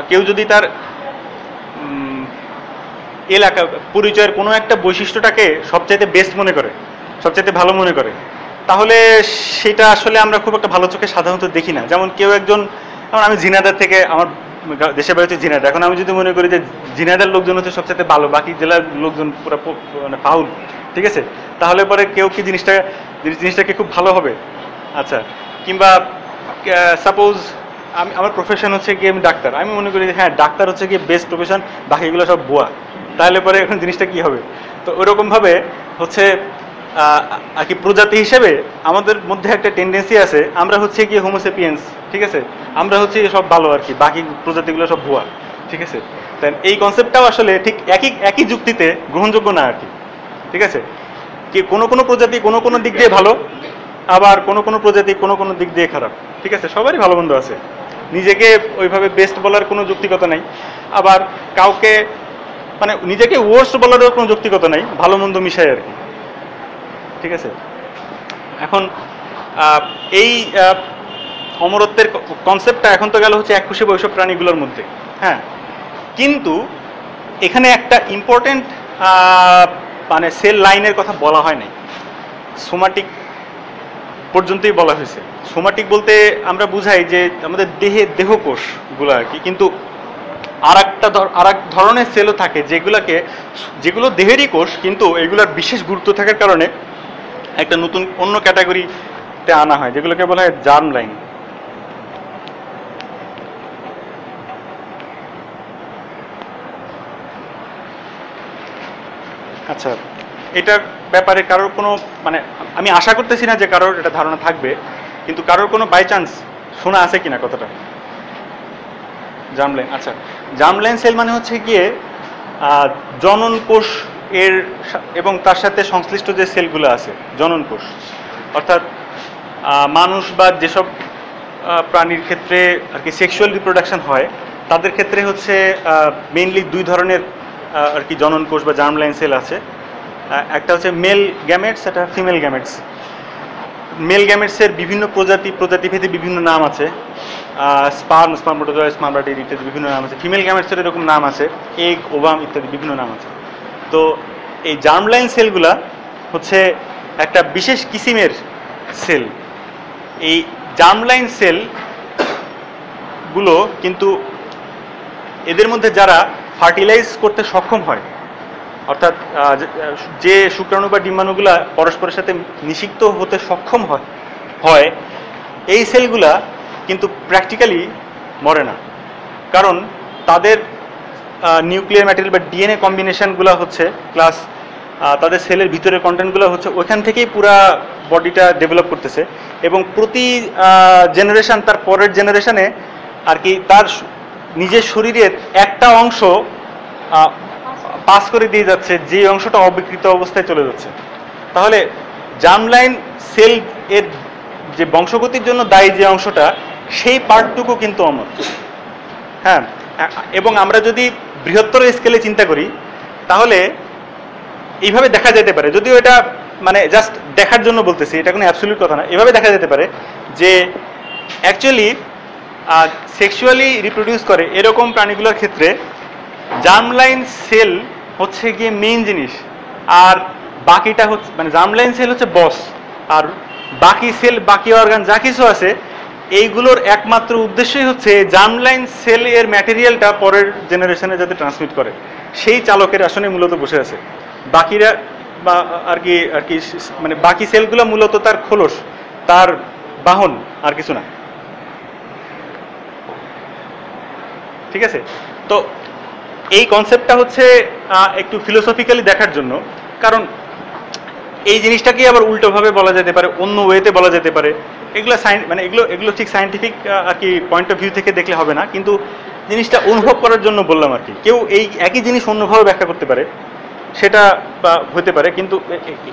[SPEAKER 1] কেউ যদি তার এলাকা পরিচয়ের কোনো একটা বৈশিষ্ট্যটাকে সবচাইতে বেস্ট মনে করে, সবচাইতে ভালো মনে করে, তাহলে সেটা আসলে আমরা খুব একটা ভালো চোখে সাধারণত দেখি না। যেমন কেউ একজন, যেমন আমি ঝিনাইদহ থেকে, আমার দেশের বাড়ি হচ্ছে ঝিনাইদহ, এখন আমি যদি মনে করি যে ঝিনাইদহের লোকজন হচ্ছে সবচেয়ে ভালো, বাকি জেলার লোকজন পুরো মানে ফাউল, ঠিক আছে, তাহলে পরে কেউ কি জিনিসটাকে খুব ভালো হবে? আচ্ছা, কিংবা সাপোজ আমার প্রফেশন হচ্ছে কি আমি ডাক্তার, আমি মনে করি যে হ্যাঁ ডাক্তার হচ্ছে কি বেস্ট প্রফেশন, বাকিগুলো সব ভুয়া, তাহলে পরে এখন জিনিসটা কি হবে? তো ওইরকমভাবে হচ্ছে আর কি প্রজাতি হিসেবে আমাদের মধ্যে একটা টেন্ডেন্সি আছে, আমরা হচ্ছে কি হোমোসেপিয়েন্স, ঠিক আছে, আমরা হচ্ছে সব ভালো আর কি, বাকি প্রজাতিগুলো সব ভুয়া, ঠিক আছে। তাই এই কনসেপ্টটাও আসলে ঠিক একই যুক্তিতে গ্রহণযোগ্য না আর কি, ঠিক আছে। কি কোনো প্রজাতি কোনো দিক দিয়ে ভালো, আবার কোনো প্রজাতি কোনো দিক দিয়ে খারাপ, ঠিক আছে, সবারই ভালো মন্দ আছে, নিজেকে ওইভাবে বেস্ট বলার কোনো যৌক্তিকতা নাই, আবার কাউকে মানে নিজেকে ওয়ার্স্ট বলারও কোনো যৌক্তিকতা নাই, ভালো মন্দ মিশায় আর কি, ঠিক আছে। এখন এই অমরত্বের কনসেপ্টটা এখন তো গেল হচ্ছে এককোষী বৈষব প্রাণীগুলোর মধ্যে, হ্যাঁ, কিন্তু এখানে একটা ইম্পর্টেন্ট মানে সেল লাইনের কথা বলা হয় নাই, সোমাটিক পর্যন্তই বলা হয়েছে। সোমাটিক বলতে আমরা বুঝাই যে আমাদের দেহকোষগুলো আর কি, কিন্তু আর এক ধরনের সেলও থাকে যেগুলো দেহেরই কোষ, কিন্তু এগুলোর বিশেষ গুরুত্ব থাকার কারণে একটা নতুন অন্য ক্যাটাগরিতে আনা হয়, যেগুলোকে বলা হয় জার্ম লাইন। আচ্ছা, এটার ব্যাপারে কারোর কোনো মানে আমি আশা করতেছি না যে কারোর এটা ধারণা থাকবে, কিন্তু কারোর কোনো বাই চান্স শোনা আছে কিনা কথাটা জার্ম লাইন? আচ্ছা, জার্ম লাইন সেল মানে হচ্ছে গিয়ে জনন কোষ এর এবং তার সাথে সংশ্লিষ্ট যে সেলগুলো আছে জনন কোষ, অর্থাৎ মানুষ বা যেসব প্রাণীর ক্ষেত্রে আর কি সেক্সুয়াল রিপ্রোডাকশন হয় তাদের ক্ষেত্রে হচ্ছে মেইনলি দুই ধরনের আর কি জনন কোষ বা জার্ম লাইন সেল আছে। একটা হচ্ছে মেল গ্যামেটস, একটা ফিমেল গ্যামেটস। মেল গ্যামেটসের বিভিন্ন প্রজাতিভেদে বিভিন্ন নাম আছে, স্পার্মোটোজয়েড, স্পার্মাটিড ইত্যাদি বিভিন্ন নাম আছে। ফিমেল গ্যামেটসের এরকম নাম আছে, এগ, ওভাম ইত্যাদি বিভিন্ন নাম আছে। তো এই জার্ম লাইন সেলগুলা হচ্ছে একটা বিশেষ কিসিমের সেল। এই জার্ম লাইন সেলগুলো কিন্তু এদের মধ্যে যারা ফার্টিলাইজ করতে সক্ষম হয়, অর্থাৎ যে শুক্রাণু বা ডিম্বাণুগুলা পরস্পরের সাথে নিষিক্ত হতে সক্ষম হয় এই সেলগুলা কিন্তু প্র্যাকটিক্যালি মরে না, কারণ তাদের নিউক্লিয়ার ম্যাটেরিয়াল বা ডিএনএ কম্বিনেশনগুলো হচ্ছে প্লাস তাদের সেলের ভিতরের কন্টেন্টগুলো হচ্ছে ওইখান থেকেই পুরা বডিটা ডেভেলপ করতেছে, এবং প্রতি জেনারেশন তার পরের জেনারেশনে আর কি তার নিজের শরীরের একটা অংশ পাস করে দিয়ে যাচ্ছে, যে অংশটা অবিকৃত অবস্থায় চলে যাচ্ছে। তাহলে জার্ম লাইন সেল এর যে বংশগতির জন্য দায়ী যে অংশটা, সেই পার্টটুকু কিন্তু অমর, হ্যাঁ। এবং আমরা যদি বৃহত্তর স্কেলে চিন্তা করি তাহলে এইভাবে দেখা যেতে পারে, যদিও এটা মানে জাস্ট দেখার জন্য বলতেছি, এটা কোনো অ্যাবসলিউট কথা না, এভাবে দেখা যেতে পারে যে অ্যাকচুয়ালি সেক্সুয়ালি রিপ্রোডিউস করে এরকম প্রাণীগুলোর ক্ষেত্রে জার্ম লাইন সেল হচ্ছে গিয়ে মেইন জিনিস, আর বাকিটা হচ্ছে মানে জার্ম লাইন সেল হচ্ছে বস, আর বাকি সেল বাকি অর্গান যা কিছু আছে এইগুলোর একমাত্র উদ্দেশ্যই হচ্ছে জার্ম লাইন সেল এর ম্যাটেরিয়ালটা পরের জেনারেশনে যাতে ট্রান্সমিট করে, সেই চালকের আসনে মূলত বসে আছে। বাকিরা বা আর কি মানে বাকি সেলগুলো মূলত তার খোলস, তার বাহন, আর কিছু না, ঠিক আছে। তো এই কনসেপ্টটা হচ্ছে একটু ফিলোসফিক্যালি দেখার জন্য, কারণ এই জিনিসটাকে আবার উল্টোভাবে বলা যেতে পারে, অন্য ওয়েতে বলা যেতে পারে। এগুলো মানে এগুলো ঠিক সায়েন্টিফিক আর কি পয়েন্ট অফ ভিউ থেকে দেখলে হবে না, কিন্তু জিনিসটা অনুভব করার জন্য বললাম আর কি। কেউ এই একই জিনিস অন্যভাবে ব্যাখ্যা করতে পারে, সেটা হতে পারে, কিন্তু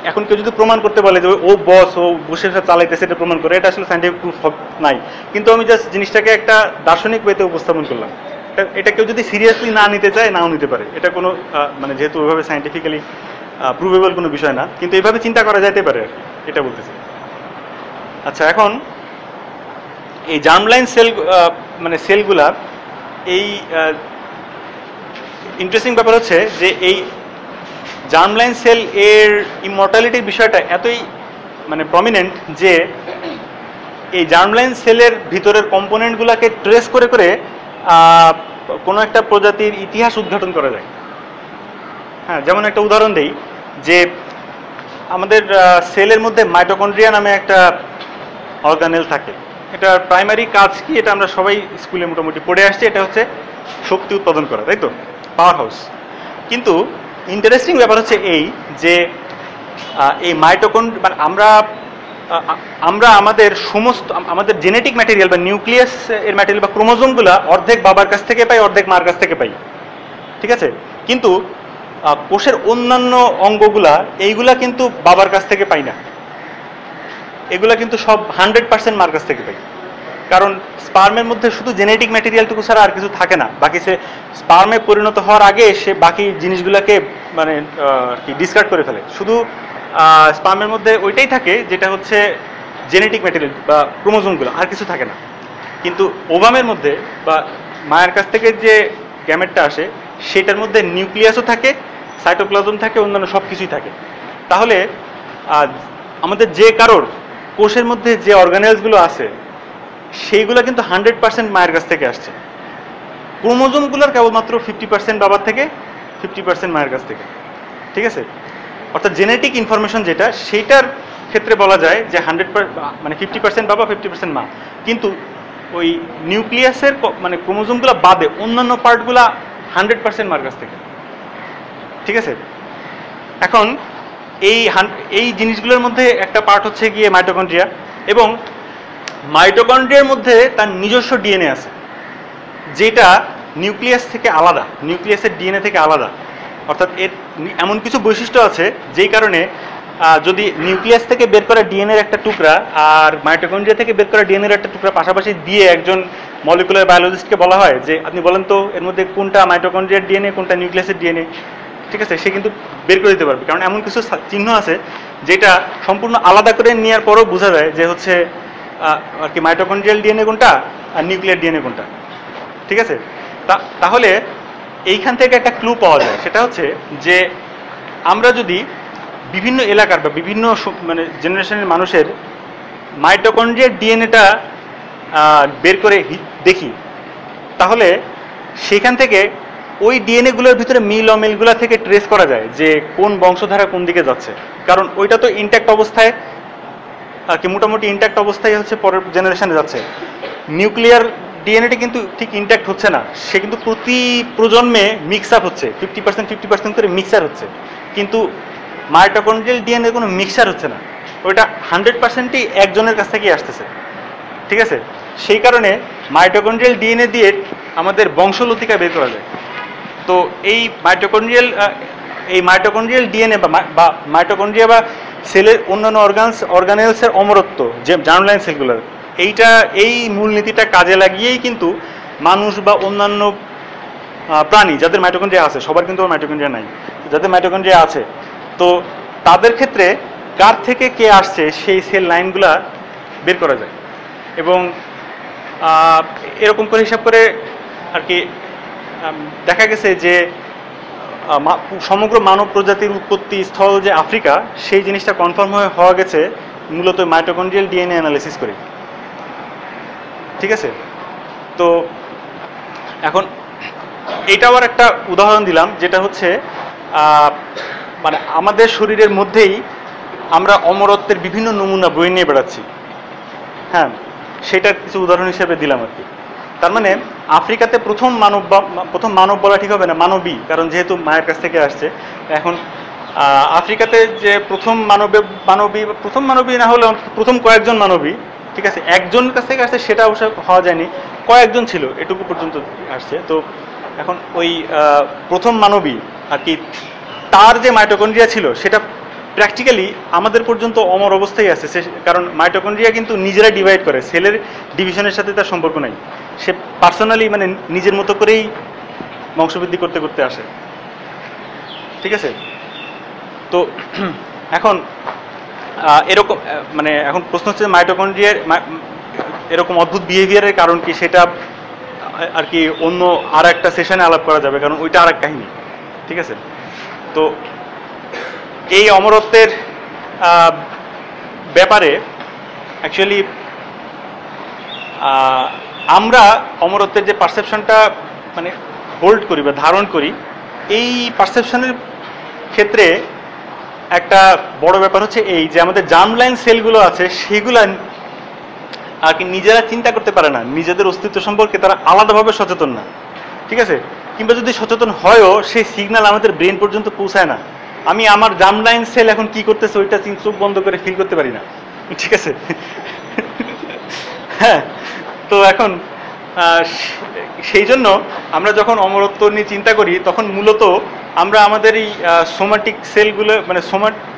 [SPEAKER 1] এখন কেউ যদি প্রমাণ করতে বলে যে ও বস, ও বসে চালাইতেছে, এটা প্রমাণ করে, এটা আসলে সায়েন্টিফিক প্রুফ নাই। কিন্তু আমি জাস্ট জিনিসটাকে একটা দার্শনিক ওয়েতে উপস্থাপন করলাম। এটা কেউ যদি সিরিয়াসলি না নিতে চায়, নাও নিতে পারে, এটা কোনো মানে যেহেতু ওইভাবে সায়েন্টিফিক্যালি প্রুভেবল কোনো বিষয় না, কিন্তু এইভাবে চিন্তা করা যেতে পারে আর কি, এটা বলতেছি। আচ্ছা, এখন এই জার্ম লাইন সেল মানে সেলগুলা, এই ইন্টারেস্টিং ব্যাপার হচ্ছে যে এই জার্ম লাইন সেল এর ইমর্টালিটির বিষয়টা এতই মানে প্রমিনেন্ট যে এই জার্মলাইন সেলের ভিতরের কম্পোনেন্টগুলোকে ট্রেস করে করে কোনো একটা প্রজাতির ইতিহাস উদ্ঘাটন করা যায়। হ্যাঁ, যেমন একটা উদাহরণ দেই যে আমাদের সেলের মধ্যে মাইটোকন্ড্রিয়া নামে একটা অর্গানেল থাকে। এটার প্রাইমারি কাজ কি এটা আমরা সবাই স্কুলে মোটামুটি পড়ে আসছি, এটা হচ্ছে শক্তি উৎপাদন করা, তাই তো, পাওয়ার হাউস। কিন্তু ইন্টারেস্টিং ব্যাপার হচ্ছে এই যে এই মাইটোকন্ড্রিয়া মানে আমরা আমাদের সমস্ত আমাদের জেনেটিক ম্যাটেরিয়াল বা নিউক্লিয়াস এর ম্যাটেরিয়াল বা ক্রোমোজোমগুলা অর্ধেক বাবার কাছ থেকে পাই, অর্ধেক মার কাছ থেকে পাই, ঠিক আছে। কিন্তু কোষের অন্যান্য অঙ্গগুলা এইগুলা কিন্তু বাবার কাছ থেকে পাই না, এগুলা কিন্তু সব 100% মার কাছ থেকে পাই। কারণ স্পার্মের মধ্যে শুধু জেনেটিক ম্যাটেরিয়ালটুকু ছাড়া আর কিছু থাকে না, বাকি সে স্পার্মে পরিণত হওয়ার আগে সে বাকি জিনিসগুলোকে মানে কি ডিসকার্ড করে ফেলে। শুধু স্পার্মের মধ্যে ওইটাই থাকে যেটা হচ্ছে জেনেটিক ম্যাটেরিয়াল বা ক্রোমোজোমগুলো, আর কিছু থাকে না। কিন্তু ওভামের মধ্যে বা মায়ের কাছ থেকে যে গ্যামেটটা আসে সেটার মধ্যে নিউক্লিয়াসও থাকে, সাইটোপ্লাজম থাকে, অন্যান্য সব কিছুই থাকে। তাহলে আমাদের যে কারোর কোষের মধ্যে যে অর্গানেলসগুলো আছে সেইগুলো কিন্তু 100% মায়ের কাছ থেকে আসছে। ক্রোমোজোমগুলোর কেবলমাত্র 50% বাবার থেকে, 50% মায়ের কাছ থেকে, ঠিক আছে। অর্থাৎ জেনেটিক ইনফরমেশন যেটা সেইটার ক্ষেত্রে বলা যায় যে 100 মানে 50% বাবা, 50% মা। কিন্তু ওই নিউক্লিয়াসের মানে ক্রোমোজোমগুলো বাদে অন্যান্য পার্টগুলা 100% মার কাছ থেকে, ঠিক আছে। এখন এই জিনিসগুলোর মধ্যে একটা পার্ট হচ্ছে গিয়ে মাইটোকন্ড্রিয়া, এবং মাইটোকন্ড্রিয়ার মধ্যে তার নিজস্ব ডিএনএ আছে যেটা নিউক্লিয়াস থেকে আলাদা, নিউক্লিয়াসের ডিএনএ থেকে আলাদা। অর্থাৎ এর এমন কিছু বৈশিষ্ট্য আছে যেই কারণে যদি নিউক্লিয়াস থেকে বের করা ডিএনএর একটা টুকরা আর মাইটোকন্ড্রিয়া থেকে বের করা ডিএনএর একটা টুকরা পাশাপাশি দিয়ে একজন মলিকুলার বায়োলজিস্টকে বলা হয় যে আপনি বলেন তো এর মধ্যে কোনটা মাইটোকন্ড্রিয়ার ডিএনএ কোনটা নিউক্লিয়াসের ডিএনএ, ঠিক আছে, সে কিন্তু বের করে দিতে পারবে। কারণ এমন কিছু চিহ্ন আছে যেটা সম্পূর্ণ আলাদা করে নেওয়ার পরও বোঝা যায় যে হচ্ছে আর কি মাইটোকন্ড্রিয়াল ডিএনএ কোনটা আর নিউক্লিয়ার ডিএনএ কোনটা, ঠিক আছে। তাহলে এইখান থেকে একটা ক্লু পাওয়া যায়, সেটা হচ্ছে যে আমরা যদি বিভিন্ন এলাকার বা বিভিন্ন মানে জেনারেশনের মানুষের মাইটোকন্ড্রিয়ার ডিএনএটা বের করে দেখি, তাহলে সেখান থেকে ওই ডিএনএগুলোর ভিতরে মিল অমিলগুলো থেকে ট্রেস করা যায় যে কোন বংশধারা কোন দিকে যাচ্ছে। কারণ ওইটা তো ইনট্যাক্ট অবস্থায় আর কি, মোটামুটি ইনট্যাক্ট অবস্থায় হচ্ছে পরের জেনারেশনে যাচ্ছে। নিউক্লিয়ার ডিএনএটি কিন্তু ঠিক ইনট্যাক্ট হচ্ছে না, সে কিন্তু প্রতি প্রজন্মে মিক্স আপ হচ্ছে, 50% করে মিক্সার হচ্ছে। কিন্তু মাইটোকন্ড্রিয়াল ডিএনএ কোনো মিক্সার হচ্ছে না, ওইটা 100%ই একজনের কাছ থেকেই আসতেছে, ঠিক আছে। সেই কারণে মাইটোকন্ড্রিয়াল ডিএনএ দিয়ে আমাদের বংশলতিকা বের করা যায়। তো এই মাইটোকন্ড্রিয়াল ডিএনএ বা মাইটোকন্ড্রিয়া বা সেলের অন্যান্য অর্গানেলসের অমরত্ব যে জার্মলাইন সেলগুলোর, এই মূলনীতিটা কাজে লাগিয়েই কিন্তু মানুষ বা অন্যান্য প্রাণী যাদের মাইটোকন্ড্রিয়া আছে, সবার কিন্তু মাইটোকন্ড্রিয়া নাই, যাদের মাইটোকন্ড্রিয়া আছে তো তাদের ক্ষেত্রে কার থেকে কে আসছে সেই সেল লাইনগুলা বের করা যায়। এবং এরকম করে হিসাব করে আর কি দেখা গেছে যে সমগ্র মানব প্রজাতির উৎপত্তি স্থল যে আফ্রিকা, সেই জিনিসটা কনফার্ম হওয়া গেছে মূলত মাইটোকন্ড্রিয়াল ডিএনএ অ্যানালিসিস করে, ঠিক আছে। তো এখন এটা আবার একটা উদাহরণ দিলাম যেটা হচ্ছে মানে আমাদের শরীরের মধ্যেই আমরা অমরত্বের বিভিন্ন নমুনা বয়ে নিয়ে বেড়াচ্ছি, হ্যাঁ, সেটার কিছু উদাহরণ হিসেবে দিলাম আর কি। তার মানে আফ্রিকাতে প্রথম মানব বলা ঠিক হবে না, মানবী, কারণ যেহেতু মায়ের কাছ থেকে আসছে। এখন আফ্রিকাতে যে প্রথম মানবী না হলেও প্রথম কয়েকজন মানবী, ঠিক আছে, একজন কাছ থেকে আসছে সেটা অবশ্য হওয়া যায়নি, কয়েকজন ছিল এটুকু পর্যন্ত আসছে। তো এখন ওই প্রথম মানবী আর কি, তার যে মাইটোকন্ড্রিয়া ছিল সেটা প্র্যাকটিক্যালি আমাদের পর্যন্ত অমর অবস্থায় আছে। কারণ মাইটোকন্ড্রিয়া কিন্তু নিজেরা ডিভাইড করে, সেলের ডিভিশনের সাথে তার সম্পর্ক নাই, সে পার্সোনালি মানে নিজের মতো করেই বংশবৃদ্ধি করতে করতে আসে, ঠিক আছে। তো এখন এরকম মানে এখন প্রশ্ন হচ্ছে মাইটোকন্ড্রিয়ার এরকম অদ্ভুত বিহেভিয়ারের কারণ কি, সেটা আর কি অন্য আর একটা সেশনে আলাপ করা যাবে, কারণ ওইটা আর এক কাহিনী, ঠিক আছে। তো এই অমরত্বের ব্যাপারে অ্যাকচুয়ালি আমরা অমরত্বের যে পারসেপশনটা মানে হোল্ড করি বা ধারণ করি, এই পারসেপশনের ক্ষেত্রে একটা বড় ব্যাপার হচ্ছে এই যে আমাদের জার্মলাইন সেলগুলো আছে সেগুলো আর কি নিজেরা চিন্তা করতে পারে না, নিজেদের অস্তিত্ব সম্পর্কে তারা আলাদাভাবে সচেতন না, ঠিক আছে? কিংবা যদি সচেতন হয়ও সেই সিগন্যাল আমাদের ব্রেন পর্যন্ত পৌঁছায় না। আমি আমার জার্মলাইন সেল এখন কি করতেছে ওইটা চোখ বন্ধ করে ফিল করতে পারি না, ঠিক আছে? হ্যাঁ, তো এখন সেই জন্য আমরা যখন অমরত্ব নিয়ে চিন্তা করি তখন মূলত আমরা আমাদের এই সোমাটিক সেলগুলো মানে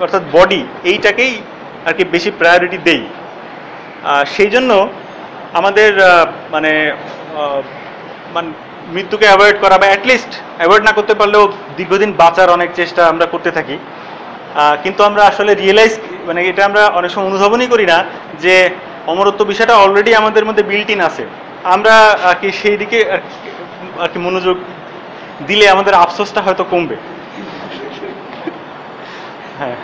[SPEAKER 1] অর্থাৎ বডি এইটাকেই আর কি বেশি প্রায়োরিটি দেই। সেই জন্য আমাদের মানে মৃত্যুকে অ্যাভয়েড করা বা অ্যাটলিস্ট অ্যাভয়েড না করতে পারলেও দীর্ঘদিন বাঁচার অনেক চেষ্টা আমরা করতে থাকি। কিন্তু আমরা আসলে রিয়েলাইজ মানে এটা আমরা অনেক সময় অনুধাবনই করি না যে অমরত্ব বিষয়টা অলরেডি আমাদের মধ্যে বিল্ট ইন আছে। আমরা আর কি সেই দিকে আর কি মনোযোগ দিলে আমাদের আফসোসটা হয়তো কমবে। হ্যাঁ,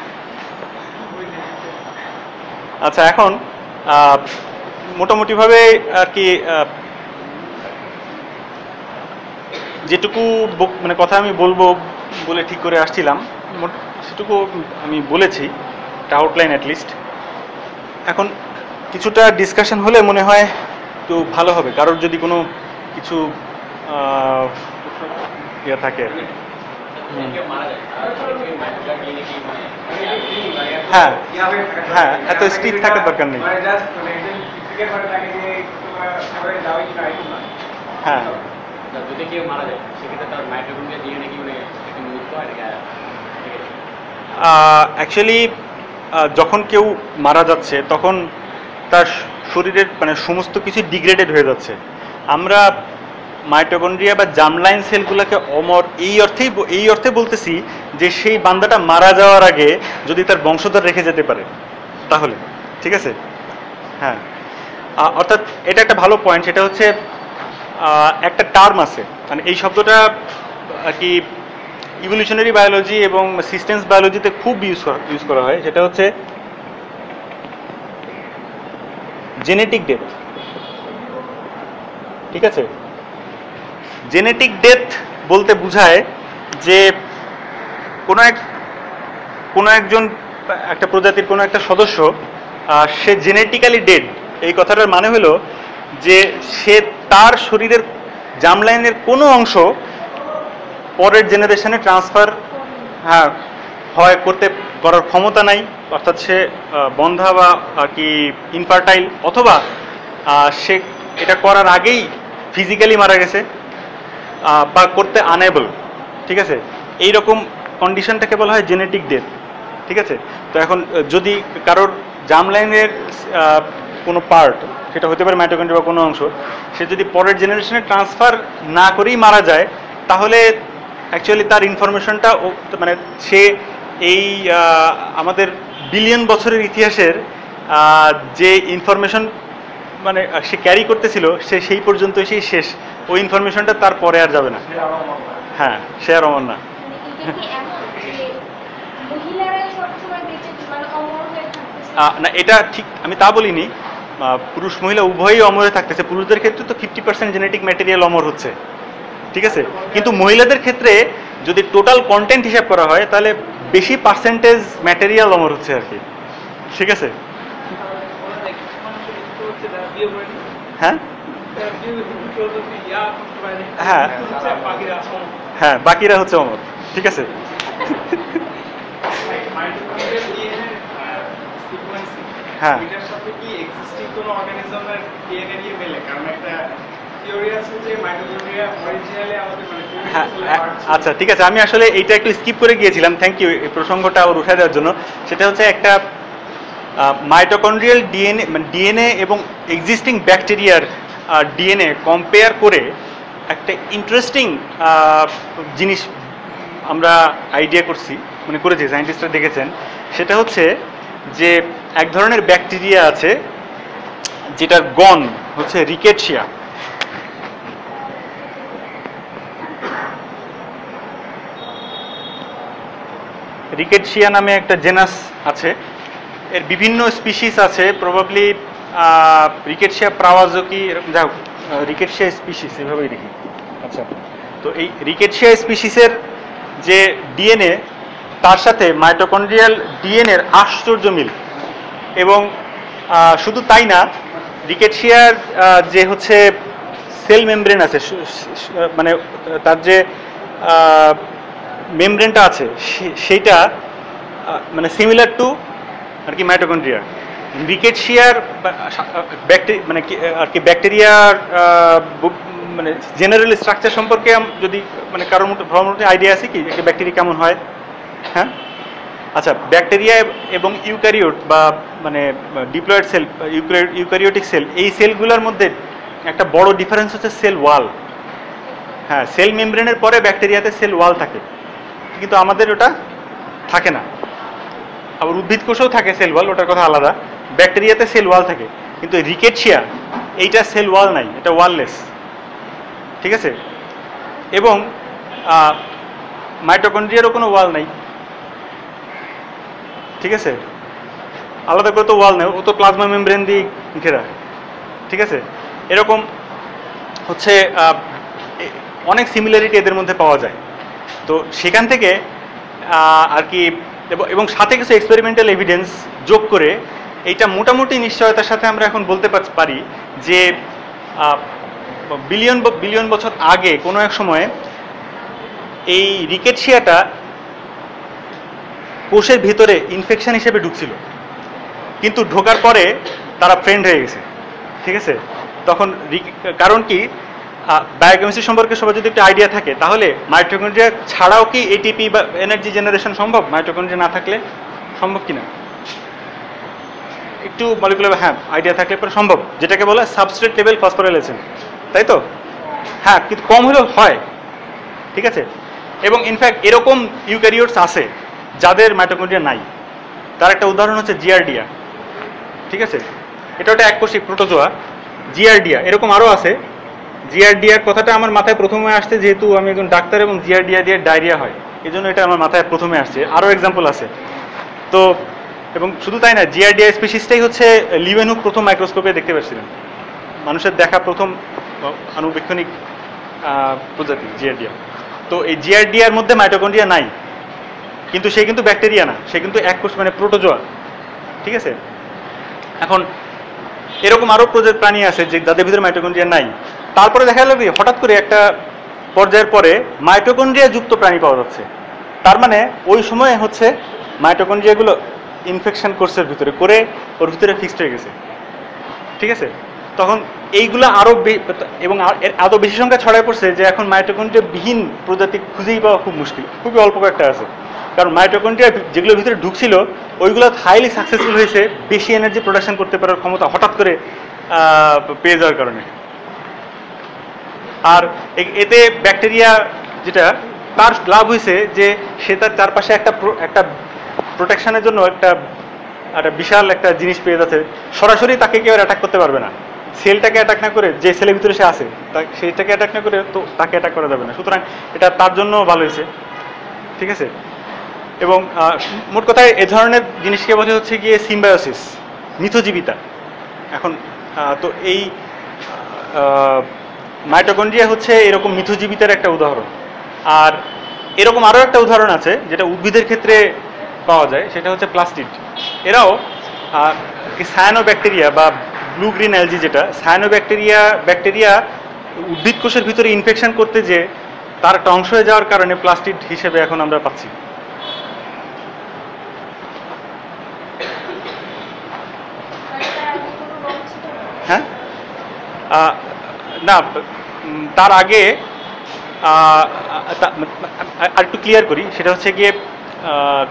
[SPEAKER 1] আচ্ছা, এখন মোটামুটিভাবে আর কি যেটুকু মানে কথা আমি বলবো বলে ঠিক করে আসছিলাম সেটুকু আমি বলেছি, একটা আউটলাইন অ্যাটলিস্ট। এখন কিছুটা ডিসকাশন হলে মনে হয় একটু ভালো হবে, কারোর যদি কোনো কিছু ইয়ে থাকে। হ্যাঁ হ্যাঁ, এত স্ট্রিক্ট থাকার দরকার নেই। হ্যাঁ,
[SPEAKER 2] যদি কেউ মারা যায় সেক্ষেত্রে তার মাইটোকন্ড্রিয়া ডিএনএ কি মানে মৃত্যু হয় নাকি?
[SPEAKER 1] অ্যাকচুয়ালি যখন কেউ মারা যাচ্ছে তখন তার শরীরের মানে সমস্ত কিছু ডিগ্রেডেড হয়ে যাচ্ছে। আমরা মাইটোকন্ড্রিয়া বা জার্মলাইন সেলগুলোকে অমর এই অর্থে বলতেছি যে সেই বান্দাটা মারা যাওয়ার আগে যদি তার বংশধর রেখে যেতে পারে তাহলে, ঠিক আছে? হ্যাঁ, অর্থাৎ এটা একটা ভালো পয়েন্ট। সেটা হচ্ছে একটা টার্ম আছে, মানে এই শব্দটা আর কি ইভলিউশনারি বায়োলজি এবং সিস্টেমস বায়োলজিতে খুব ইউজ করা হয়। সেটা হচ্ছে জেনেটিক ডেথ, ঠিক আছে? জেনেটিক ডেথ বলতে বোঝায় যে কোনো একজন একটা প্রজাতির কোনো একটা সদস্য সে জেনেটিক্যালি ডেড। এই কথাটার মানে হলো যে সে তার শরীরের জার্মলাইনের কোনো অংশ পরের জেনারেশনে ট্রান্সফার করার ক্ষমতা নাই, অর্থাৎ সে বন্ধা বা কি ইনফার্টাইল, অথবা সে এটা করার আগেই ফিজিক্যালি মারা গেছে বা করতে আনএবল, ঠিক আছে? এইরকম কন্ডিশনটাকে বলা হয় জেনেটিক ডেথ, ঠিক আছে? তো এখন যদি কারোর জার্মলাইনের কোনো পার্ট, সেটা হতে পারে মাইটোকন্ড্রিয়া বা কোনো অংশ, সে যদি পরের জেনারেশনে ট্রান্সফার না করেই মারা যায় তাহলে অ্যাকচুয়ালি তার ইনফরমেশনটা মানে সে এই আমাদের বিলিয়ন বছরের ইতিহাসের যে ইনফরমেশন মানে সে ক্যারি করতেছিল সে সেই পর্যন্ত সেই শেষ, ওই ইনফরমেশনটা তার পরে আর যাবে না। হ্যাঁ, সে আর অমর না। না, এটা ঠিক আমি তা বলিনি। পুরুষ মহিলা উভয়ই অমর হয়ে থাকতেছে। পুরুষদের ক্ষেত্রে তো 50% জেনেটিক ম্যাটেরিয়াল অমর হচ্ছে, ঠিক আছে? কিন্তু মহিলাদের ক্ষেত্রে যদি টোটাল কন্টেন্ট হিসাব করা হয় তাহলে বেশি পার্সেন্টেজ ম্যাটেরিয়াল অমর হচ্ছে আর কি, ঠিক আছে? হ্যাঁ হ্যাঁ হ্যাঁ, বাকিরা হচ্ছে অমর, ঠিক আছে? হ্যাঁ, আচ্ছা, ঠিক আছে। আমি আসলে এইটা একটু স্কিপ করে গিয়েছিলাম, থ্যাংক ইউ এই প্রসঙ্গটা ওর উঠে দেওয়ার জন্য। সেটা হচ্ছে একটা মাইটোকন্ড্রিয়াল ডিএনএ এবং এক্সিস্টিং ব্যাকটেরিয়ার ডিএনএ কম্পেয়ার করে একটা ইন্টারেস্টিং জিনিস আমরা আইডিয়া করেছি, সায়েন্টিস্টরা দেখেছেন। সেটা হচ্ছে যে এক ধরনের ব্যাকটেরিয়া আছে যেটার গণ হচ্ছে রিকেটশিয়া। রিকেটশিয়া নামে একটা জেনাস আছে, এর বিভিন্ন স্পিসিস আছে, প্রবাবলি রিকেটশিয়া প্রাওয়াজকি এরকম, যাই হোক রিকেটশিয়া স্পিসিস এভাবেই দেখি। আচ্ছা, তো এই রিকেটশিয়া স্পিসিসের যে ডিএনএ তার সাথে মাইটোকন্ড্রিয়াল ডিএনএর আশ্চর্য মিল। এবং শুধু তাই না, রিকেটশিয়ার যে হচ্ছে সেল মেমব্রেন আছে, মানে তার যে মেমব্রেনটা আছে সেইটা মানে সিমিলার টু আর কি মাইটোকন্ড্রিয়া। রিকেটশিয়ার মানে আর কি ব্যাকটেরিয়ার মানে জেনারেল স্ট্রাকচার সম্পর্কে যদি মানে কারোর মোটামুটি আইডিয়া আছে কি একটা ব্যাকটেরিয়া কেমন হয়? হ্যাঁ, আচ্ছা, ব্যাকটেরিয়া এবং ইউক্যারিওট বা মানে ডিপ্লয়েড সেল, ইউক্যারিওটিক সেল, এই সেলগুলোর মধ্যে একটা বড় ডিফারেন্স হচ্ছে সেল ওয়াল। হ্যাঁ, সেল মেমব্রেনের পরে ব্যাকটেরিয়াতে সেল ওয়াল থাকে, কিন্তু আমাদের ওটা থাকে না। আবার উদ্ভিদ কোষেও থাকে সেল ওয়াল, ওটার কথা আলাদা। ব্যাকটেরিয়াতে সেল ওয়াল থাকে, কিন্তু রিকেটশিয়া এইটা সেল ওয়াল নাই, এটা ওয়াললেস। ঠিক আছে, এবং মাইটোকন্ড্রিয়ারও কোনো ওয়াল নাই। ঠিক আছে, আলাদা করে তো ওয়াল নেই, ও তো প্লাজমা মেমব্রেন দিয়ে ঘেরা। ঠিক আছে, এরকম হচ্ছে অনেক সিমিলারিটি এদের মধ্যে পাওয়া যায়। তো সেখান থেকে আর কি, এবং সাথে কিছু এক্সপেরিমেন্টাল এভিডেন্স যোগ করে এইটা মোটামুটি নিশ্চয়তার সাথে আমরা এখন বলতে পারি যে বিলিয়ন বছর আগে কোনো এক সময়ে এই রিকেটশিয়াটা কোষের ভিতরে ইনফেকশন হিসেবে ঢুকছিল, কিন্তু ঢোকার পরে তারা ফ্রেন্ড হয়ে গেছে। ঠিক আছে, তখন কারণ কি, বায়োকেমিস্ট্রি সম্পর্কে সবার যদি একটা আইডিয়া থাকে তাহলে মাইটোকন্ড্রিয়া ছাড়াও কি এটিপি বা এনার্জি জেনারেশন সম্ভব? মাইটোকন্ড্রিয়া না থাকলে সম্ভব কিনা একটু মলিকুলার আইডিয়া থাকলে পরে সম্ভব, যেটাকে বলে সাবস্ট্রেট লেভেল ফসফোরাইলেশন, তাই তো? হ্যাঁ, কিন্তু কম হলেও হয়। ঠিক আছে, এবং ইনফ্যাক্ট এরকম ইউক্যারিওটস আছে যাদের মাইটোকন্ড্রিয়া নাই। তার একটা উদাহরণ হচ্ছে জিয়ারডিয়া। ঠিক আছে, এটা একটা এককোষিক প্রোটোজোয়া, জিয়ারডিয়া। এরকম আরও আছে। জিয়ারডিয়ার কথাটা আমার মাথায় প্রথমে আসছে যেহেতু আমি একজন ডাক্তার এবং জিয়ারডিয়া দিয়ে ডায়রিয়া হয়, এই জন্য এটা আমার মাথায় প্রথমে আসছে। আরও এক্সাম্পল আছে। তো এবং শুধু তাই না, জিয়ারডিয়া স্পিসিসটাই হচ্ছে লিওয়েনহুক প্রথম মাইক্রোস্কোপে দেখতে পাচ্ছিলেন, মানুষের দেখা প্রথম আণুবীক্ষণিক প্রজাতি জিয়ারডিয়া। তো এই জিয়ারডিয়ার মধ্যে মাইটোকন্ড্রিয়া নাই, কিন্তু সে কিন্তু ব্যাকটেরিয়া না, সে কিন্তু এককোষ মানে প্রোটোজোয়া। ঠিক আছে, এখন এরকম আরও প্রাণী আছে যে যাদের ভিতরে মাইটোকন্ড্রিয়া নাই। তারপরে দেখা গেল কি হঠাৎ করে একটা পর্যায়ের পরে মাইটোকন্ড্রিয়া যুক্ত প্রাণী পাওয়া যাচ্ছে। তার মানে ওই সময়ে হচ্ছে মাইটোকন্ড্রিয়াগুলো ইনফেকশন কোর্সের ভিতরে করে ওর ভিতরে ফিক্সড হয়ে গেছে। ঠিক আছে, তখন এইগুলো আরও এবং এত বেশি সংখ্যা ছড়ায় পড়ছে যে এখন মাইটোকন্ড্রিয়া বিহীন প্রজাতি খুঁজেই পাওয়া খুব মুশকিল, খুবই অল্প কয়েকটা আছে। কারণ মাইটোকন্ড্রিয়া যেগুলোর ভিতরে ঢুকছিল ওইগুলো হাইলি সাকসেসফুল হয়েছে বেশি এনার্জি প্রোডাকশন করতে পারার ক্ষমতা হঠাৎ করে পেয়ে যাওয়ার কারণে। আর এতে ব্যাকটেরিয়া যেটা তার লাভ হয়েছে যে সে তার চারপাশে একটা প্রোটেকশনের জন্য একটা বিশাল একটা জিনিস পেয়ে যাচ্ছে। সরাসরি তাকে কেউ অ্যাটাক করতে পারবে না, সেলটাকে অ্যাটাক না করে, যে সেলের ভিতরে সে আছে সেইটাকে অ্যাটাক না করে তো তাকে অ্যাটাক করা যাবে না। সুতরাং এটা তার জন্য ভালো হয়েছে। ঠিক আছে, এবং মোট কথায় এ ধরনের জিনিসকে বলে হচ্ছে গিয়ে সিম্বায়োসিস, মিথজীবিতা। এখন তো এই মাইটোকন্ড্রিয়া হচ্ছে এরকম মিথজীবিতার একটা উদাহরণ। আর এরকম আরও একটা উদাহরণ আছে যেটা উদ্ভিদের ক্ষেত্রে পাওয়া যায়, সেটা হচ্ছে প্লাস্টিড। এরাও সায়ানো ব্যাকটেরিয়া বা ব্লু গ্রিন অ্যালজি, যেটা সায়ানো ব্যাকটেরিয়া উদ্ভিদ কোষের ভিতরে ইনফেকশন করতে যে তার একটা অংশ হয়ে যাওয়ার কারণে প্লাস্টিড হিসেবে এখন আমরা পাচ্ছি। হ্যাঁ, না, তার আগে আর একটু ক্লিয়ার করি, সেটা হচ্ছে গিয়ে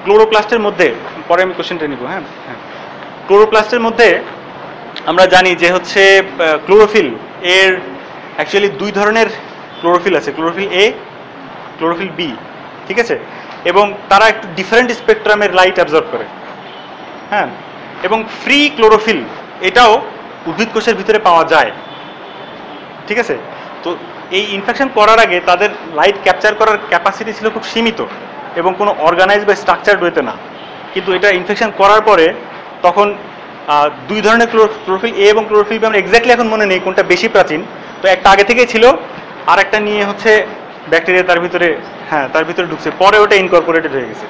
[SPEAKER 1] ক্লোরোপ্লাস্টের মধ্যে, পরে আমি কোশ্চেনটা নিব। হ্যাঁ হ্যাঁ, ক্লোরোপ্লাস্টের মধ্যে আমরা জানি যে হচ্ছে ক্লোরোফিল এর অ্যাকচুয়ালি দুই ধরনের ক্লোরোফিল আছে, ক্লোরোফিল এ, ক্লোরোফিল বি। ঠিক আছে, এবং তারা একটু ডিফারেন্ট স্পেকট্রামের লাইট অ্যাবজর্ব করে। হ্যাঁ, এবং ফ্রি ক্লোরোফিল এটাও উদ্ভিদ কোষের ভিতরে পাওয়া যায়। ঠিক আছে, তো এই ইনফেকশন করার আগে তাদের লাইট ক্যাপচার করার ক্যাপাসিটি ছিল খুব সীমিত এবং কোনো অর্গানাইজ বা স্ট্রাকচারড ওয়েতে না। কিন্তু এটা ইনফেকশন করার পরে তখন দুই ধরনের ক্লোরোফিল এ এবং ক্লোরোফিল বি, আমরা এক্স্যাক্টলি এখন মনে নেই কোনটা বেশি প্রাচীন। তো একটা আগে থেকেই ছিল, আর একটা নিয়ে হচ্ছে ব্যাকটেরিয়া তার ভিতরে, হ্যাঁ তার ভিতরে ঢুকছে, পরে ওটা ইনকর্পোরেটেড হয়ে গেছে।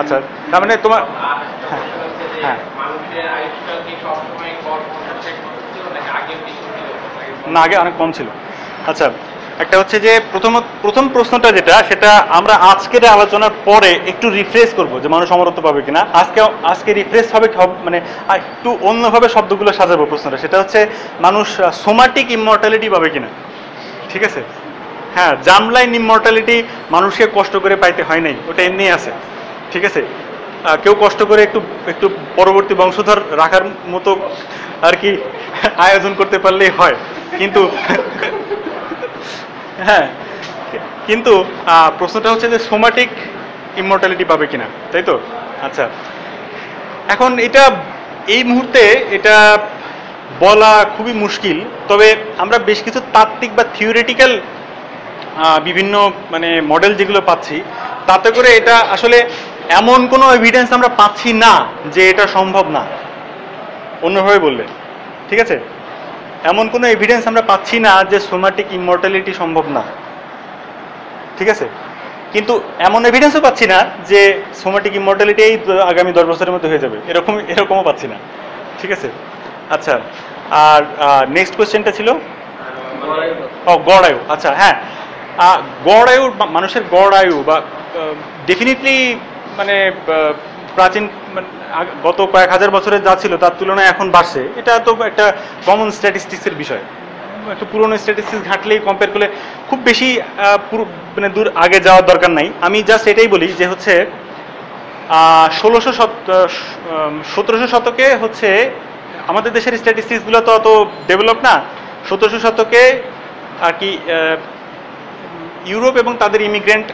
[SPEAKER 1] আচ্ছা, তার মানে তোমার হ্যাঁ না, আগে অনেক কম ছিল। আচ্ছা, একটা হচ্ছে যে প্রথম প্রশ্নটা যেটা, সেটা আমরা আজকের আলোচনার পরে একটু রিফ্রেশ করব যে মানুষ অমরত্ব পাবে কিনা। আজকে রিফ্রেশ হবে, মানে একটু অন্যভাবে শব্দগুলো সাজাবো প্রশ্নটা। সেটা হচ্ছে মানুষ সোমাটিক ইমমর্টালিটি পাবে কিনা, ঠিক আছে? হ্যাঁ, জার্মলাইন ইমমর্টালিটি মানুষকে কষ্ট করে পাইতে হয় নাই, ওটা এমনি আছে, ঠিক আছে? কেউ কষ্ট করে একটু পরবর্তী বংশধর রাখার মতো আর কি আয়োজন করতে পারলেই হয়, কিন্তু হ্যাঁ, কিন্তু প্রশ্নটা হচ্ছে যে সোমাটিক ইমমর্টালিটি পাবে কিনা, তাই তো? আচ্ছা, এখন এটা এই মুহূর্তে এটা বলা খুবই মুশকিল। তবে আমরা বেশ কিছু তাত্ত্বিক বা থিওরিটিক্যাল বিভিন্ন মানে মডেল যেগুলো পাচ্ছি, তাতে করে এটা আসলে এমন কোনো এভিডেন্স আমরা পাচ্ছি না যে এটা সম্ভব না। অন্যভাবে বললে, ঠিক আছে, এমন কোনো এভিডেন্স আমরা পাচ্ছি না যে সোমাটিক ইমমর্টালিটি সম্ভব না, ঠিক আছে? কিন্তু এমন এভিডেন্সও পাচ্ছি না যে সোমাটিক ইমমর্টালিটি এই আগামী 10 বছরের মধ্যে হয়ে যাবে, এরকমও পাচ্ছি না, ঠিক আছে? আচ্ছা, আর নেক্সট কোয়েশ্চেনটা ছিল গড় আয়ু। আচ্ছা, হ্যাঁ, গড় আয়ু, মানুষের গড় আয়ু বা ডেফিনেটলি মানে প্রাচীন গত কয়েক হাজার বছরে যা ছিল তার তুলনায় এখন বাড়ছে। এটা তো একটা কমন স্ট্যাটিস্টিক্সের বিষয়। একটু পুরনো স্ট্যাটিস্টিক্স ঘাঁটলেই কম্পেয়ার করলে খুব বেশি মানে দূর আগে যাওয়ার দরকার নাই। আমি জাস্ট এটাই বলি যে হচ্ছে 1700 শতকে হচ্ছে আমাদের দেশের স্ট্যাটিস্টিক্সগুলো তো অত ডেভেলপ না। 1700 শতকে আর কি ইউরোপ এবং তাদের ইমিগ্রেন্ট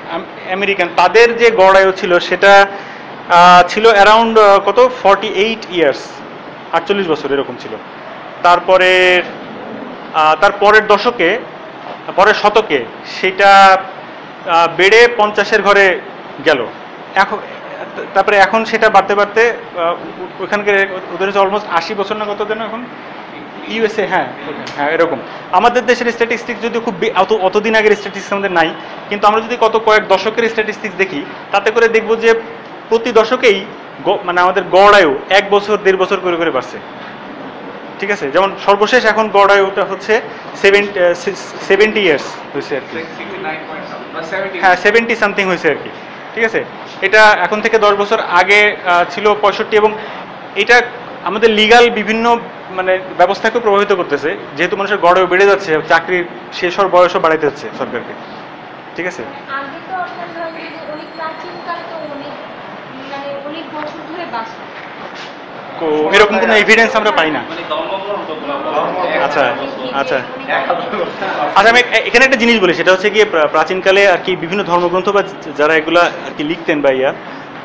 [SPEAKER 1] আমেরিকান, তাদের যে গড় আয়ু ছিল সেটা ছিল অ্যারাউন্ড কত 48 ইয়ার্স, 48 বছর এরকম ছিল। তার পরের দশকে, পরের শতকে সেটা বেড়ে 50-এর ঘরে গেল। তারপরে এখন সেটা বাড়তে বাড়তে ওখানকার ওদের হচ্ছে অলমোস্ট 80 বছর না কত দেন এখন ইউএসএ। হ্যাঁ হ্যাঁ, এরকম। আমাদের দেশের স্ট্যাটিস্টিক্স যদি খুব অতদিন আগের স্ট্যাটিস্টিক্স আমাদের নাই, কিন্তু আমরা যদি কয়েক দশকের স্ট্যাটিস্টিক্স দেখি, তাতে করে দেখব যে প্রতি দশকেই মানে আমাদের গড় আয়ু 1 বছর 1.5 বছর করে করে বাড়ছে, ঠিক আছে? যেমন সর্বশেষ এখন গড় আয়ুটা হচ্ছে 70 ইয়ার্স হয়েছে আর কি। হ্যাঁ, 70 সামথিং হয়েছে আর কি, ঠিক আছে? এটা এখন থেকে 10 বছর আগে ছিল 65, এবং এটা আমাদের লিগাল বিভিন্ন মানে ব্যবস্থাকে প্রভাবিত করতেছে। যেহেতু মানুষের গড় আয়ু বেড়ে যাচ্ছে, চাকরির শেষ হওয়ার বয়সও বাড়াইতে হচ্ছে সরকারকে, ঠিক আছে? এরকম কোনো এভিডেন্স আমরা পাই না। আচ্ছা আচ্ছা আচ্ছা, আমি এখানে একটা জিনিস বলি, সেটা হচ্ছে গিয়ে প্রাচীনকালে আর কি বিভিন্ন ধর্মগ্রন্থ বা যারা এগুলা আর কি লিখতেন বা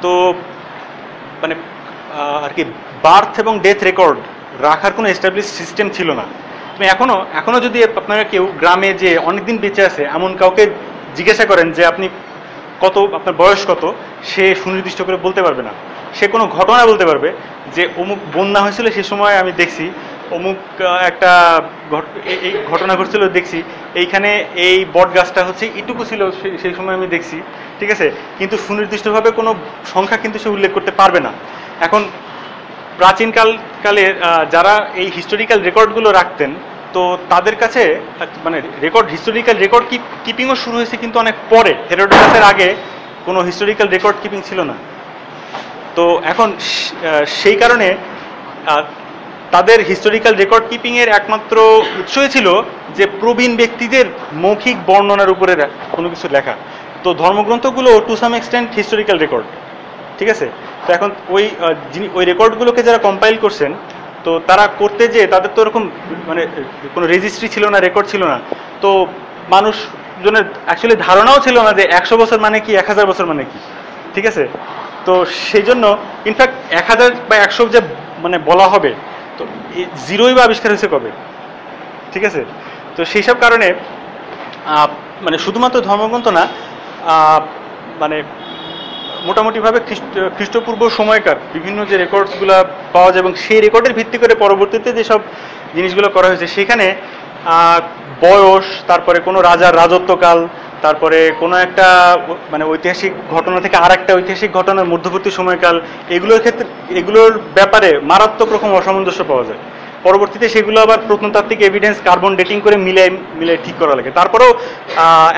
[SPEAKER 1] তো মানে আর কি বার্থ এবং ডেথ রেকর্ড রাখার কোনো এস্টাবলিশ সিস্টেম ছিল না। তুমি এখনো যদি আপনারা কেউ গ্রামে যে অনেকদিন বেঁচে আছে এমন কাউকে জিজ্ঞাসা করেন যে আপনি কত, আপনার বয়স কত, সে সুনির্দিষ্ট করে বলতে পারবে না। সে কোনো ঘটনা বলতে পারবে যে অমুক বন্যা হয়েছিল সে সময় আমি দেখছি, অমুক একটা এই ঘটনা ঘটছিল দেখছি, এইখানে এই বট গাছটা হচ্ছে এটুকু ছিল সেই সময় আমি দেখছি, ঠিক আছে? কিন্তু সুনির্দিষ্টভাবে কোনো সংখ্যা কিন্তু সে উল্লেখ করতে পারবে না। এখন প্রাচীনকালে যারা এই হিস্টোরিক্যাল রেকর্ডগুলো রাখতেন, তো তাদের কাছে মানে হিস্টোরিক্যাল রেকর্ড কিপিংও শুরু হয়েছে কিন্তু অনেক পরে। হেরোডোটাসের আগে কোনো হিস্টোরিক্যাল রেকর্ড কিপিং ছিল না। তো এখন সেই কারণে তাদের হিস্টোরিক্যাল রেকর্ড কিপিংয়ের একমাত্র উৎসই ছিল যে প্রবীণ ব্যক্তিদের মৌখিক বর্ণনার উপরে কোনো কিছু লেখা। তো ধর্মগ্রন্থগুলো to some extent historical record, ঠিক আছে? তো এখন ওই রেকর্ডগুলোকে যারা কম্পাইল করছেন, তো তারা করতে যে তাদের তো ওরকম মানে কোনো রেজিস্ট্রি ছিল না, রেকর্ড ছিল না। তো মানুষজনের অ্যাকচুয়ালি ধারণাও ছিল না যে 100 বছর মানে কি, 1000 বছর মানে কি, ঠিক আছে? তো সেই জন্য ইনফ্যাক্ট 1000 বা 100 যে মানে বলা হবে, তো জিরোই বা আবিষ্কার হয়েছে কবে, ঠিক আছে? তো সেই সব কারণে মানে শুধুমাত্র ধর্মগ্রন্থ না, মানে মোটামুটিভাবে খ্রিস্টপূর্ব সময়কার বিভিন্ন যে রেকর্ডসগুলো পাওয়া যায় এবং সেই রেকর্ডের ভিত্তি করে পরবর্তীতে যেসব জিনিসগুলো করা হয়েছে সেখানে বয়স, তারপরে কোনো রাজার রাজত্বকাল, তারপরে কোনো একটা মানে ঐতিহাসিক ঘটনা থেকে আর একটা ঐতিহাসিক ঘটনার মধ্যবর্তী সময়কাল, এগুলোর ব্যাপারে মারাত্মক রকম অসামঞ্জস্য পাওয়া যায়। পরবর্তীতে সেগুলো আবার প্রত্নতাত্ত্বিক এভিডেন্স কার্বন ডেটিং করে মিলে ঠিক করা লাগে। তারপরেও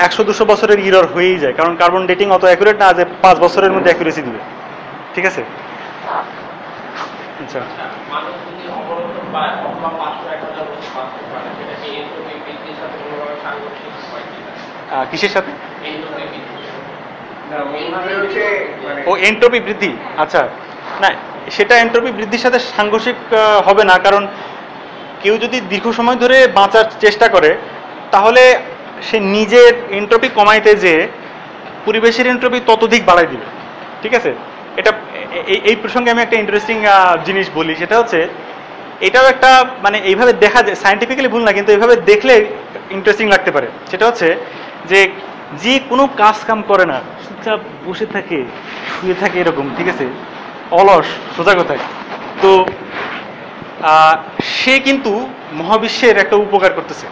[SPEAKER 1] 100-200 বছরের ইরর হয়েই যায়, কারণ কার্বন ডেটিং অত অ্যাকুরেট না যে 5 বছরের মধ্যে অ্যাকুরেসি দিবে। ঠিক আছে? আচ্ছা, কিসের সাথে? ও এন্ট্রপি বৃদ্ধি। আচ্ছা, না সেটা এন্ট্রপি বৃদ্ধির সাথে সাংঘর্ষিক হবে না, কারণ কেউ যদি দীর্ঘ সময় ধরে বাঁচার চেষ্টা করে তাহলে সে নিজের এন্ট্রপি কমাইতে যেয়ে পরিবেশের এন্ট্রপি ততোধিক বাড়াই দিবে। ঠিক আছে? এটা এই প্রসঙ্গে আমি একটা ইন্টারেস্টিং জিনিস বলি, সেটা হচ্ছে এটাও একটা মানে এইভাবে দেখা যায়, সায়েন্টিফিক্যালি ভুল না কিন্তু এইভাবে দেখলে ইন্টারেস্টিং লাগতে পারে। সেটা হচ্ছে যে কোনো কাজ কাম করে না, চুপচাপ বসে থাকে, শুয়ে থাকে এরকম, ঠিক আছে, অলস, সোজা কথায়, তো সে কিন্তু মহাবিশ্বের একটা উপকার করতেছে।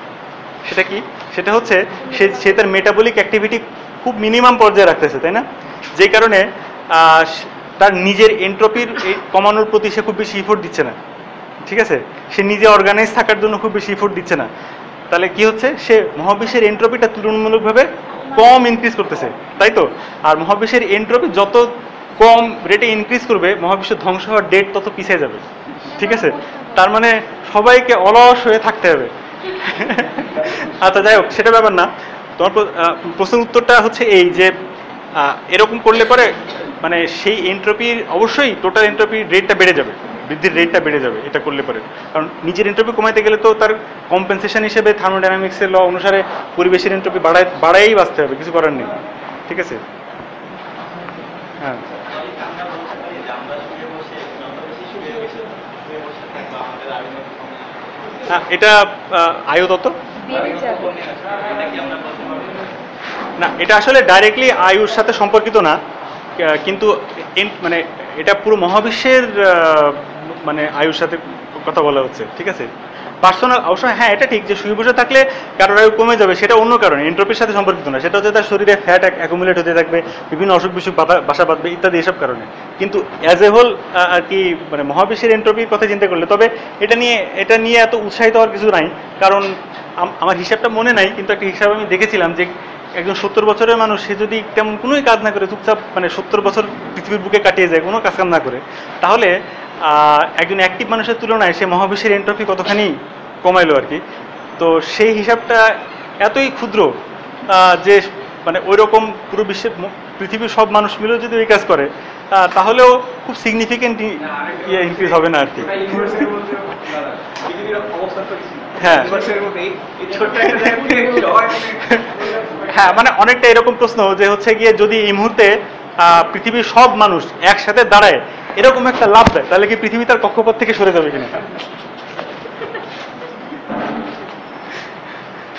[SPEAKER 1] সেটা কি? সেটা হচ্ছে সে তার মেটাবলিক অ্যাক্টিভিটি খুব মিনিমাম পর্যায়ে রাখতেছে, তাই না? যে কারণে তার নিজের এন্ট্রপির কমানোর প্রতি সে খুব বেশি ইফোর্ট দিচ্ছে না। ঠিক আছে? সে নিজে অর্গানাইজ থাকার জন্য খুব বেশি ইফোর্ট দিচ্ছে না। তাহলে কি হচ্ছে? সে মহাবিশ্বের এন্ট্রপিটা তুলনামূলকভাবে কম ইনক্রিজ করতেছে, তাই তো? আর মহাবিশ্বের এন্ট্রপি যত কম রেটে ইনক্রিজ করবে, মহাবিশ্বের ধ্বংস হওয়ার ডেট তত পিছিয়ে যাবে। ঠিক আছে? তার মানে সবাইকে অলস হয়ে থাকতে হবে। আচ্ছা, যাই হোক, সেটা ব্যাপার না। তোমার প্রশ্নের উত্তরটা হচ্ছে এই যে এরকম করলে পরে মানে সেই এন্ট্রপির অবশ্যই টোটাল এন্ট্রপির রেটটা বেড়ে যাবে, বৃদ্ধির রেটটা বেড়ে যাবে এটা করলে পরে। কারণ নিজের এন্ট্রপি কমাইতে গেলে তো তার কম্পেনসেশন হিসেবে থার্মোডাইনামিক্সের ল অনুসারে পরিবেশের এন্ট্রপি বাড়াই বাঁচতে হবে, কিছু করার নেই। ঠিক আছে? হ্যাঁ, এটা আয়ু তত্ত্ব না, এটা আসলে ডাইরেক্টলি আয়ুর সাথে সম্পর্কিত না, কিন্তু মানে এটা পুরো মহাবিশ্বের মানে আয়ুর সাথে কথা বলা হচ্ছে। ঠিক আছে? পার্সোনাল অবশ্যই হ্যাঁ, এটা ঠিক যে শুয়ে বসে থাকলে কারোর আয়ু কমে যাবে, সেটা অন্য কারণে, এন্ট্রপির সাথে সম্পর্কিত না। সেটা হচ্ছে তার শরীরে ফ্যাট অ্যাকুমুলেট হতে থাকবে, বিভিন্ন অসুখ বিসুখ বাসা বাঁধবে ইত্যাদি, এসব কারণে। কিন্তু অ্যাজ এ হোল আর কি মানে মহাবিশ্বের এন্ট্রপির কথা চিন্তা করলে, তবে এটা নিয়ে এত উৎসাহিত হওয়ার কিছু নাই, কারণ আমার হিসাবটা মনে নাই, কিন্তু একটা হিসাব আমি দেখেছিলাম যে একজন 70 বছরের মানুষ, সে যদি তেমন কোনোই কাজ না করে চুপচাপ মানে 70 বছর পৃথিবীর বুকে কাটিয়ে যায় কোনো কাজকাম না করে, তাহলে একজন অ্যাক্টিভ মানুষের তুলনায় সে মহাবিশ্বের এন্ট্রপি কতখানি কমাইলো আর কি। তো সেই হিসাবটা এতই ক্ষুদ্র যে মানে ওই রকম পুরো বিশ্বের পৃথিবীর সব মানুষ মিলেও যদি ওই কাজ করে তাহলেও খুব সিগনিফিকেন্ট ইনক্রিজ হবে না আর কি। হ্যাঁ হ্যাঁ, মানে অনেকটা এরকম প্রশ্ন যে হচ্ছে গিয়ে যদি এই মুহূর্তে পৃথিবীর সব মানুষ একসাথে দাঁড়ায় এরকম একটা লাভ দেয়, তাহলে কি পৃথিবী তার কক্ষপথ থেকে সরে যাবে কিনা?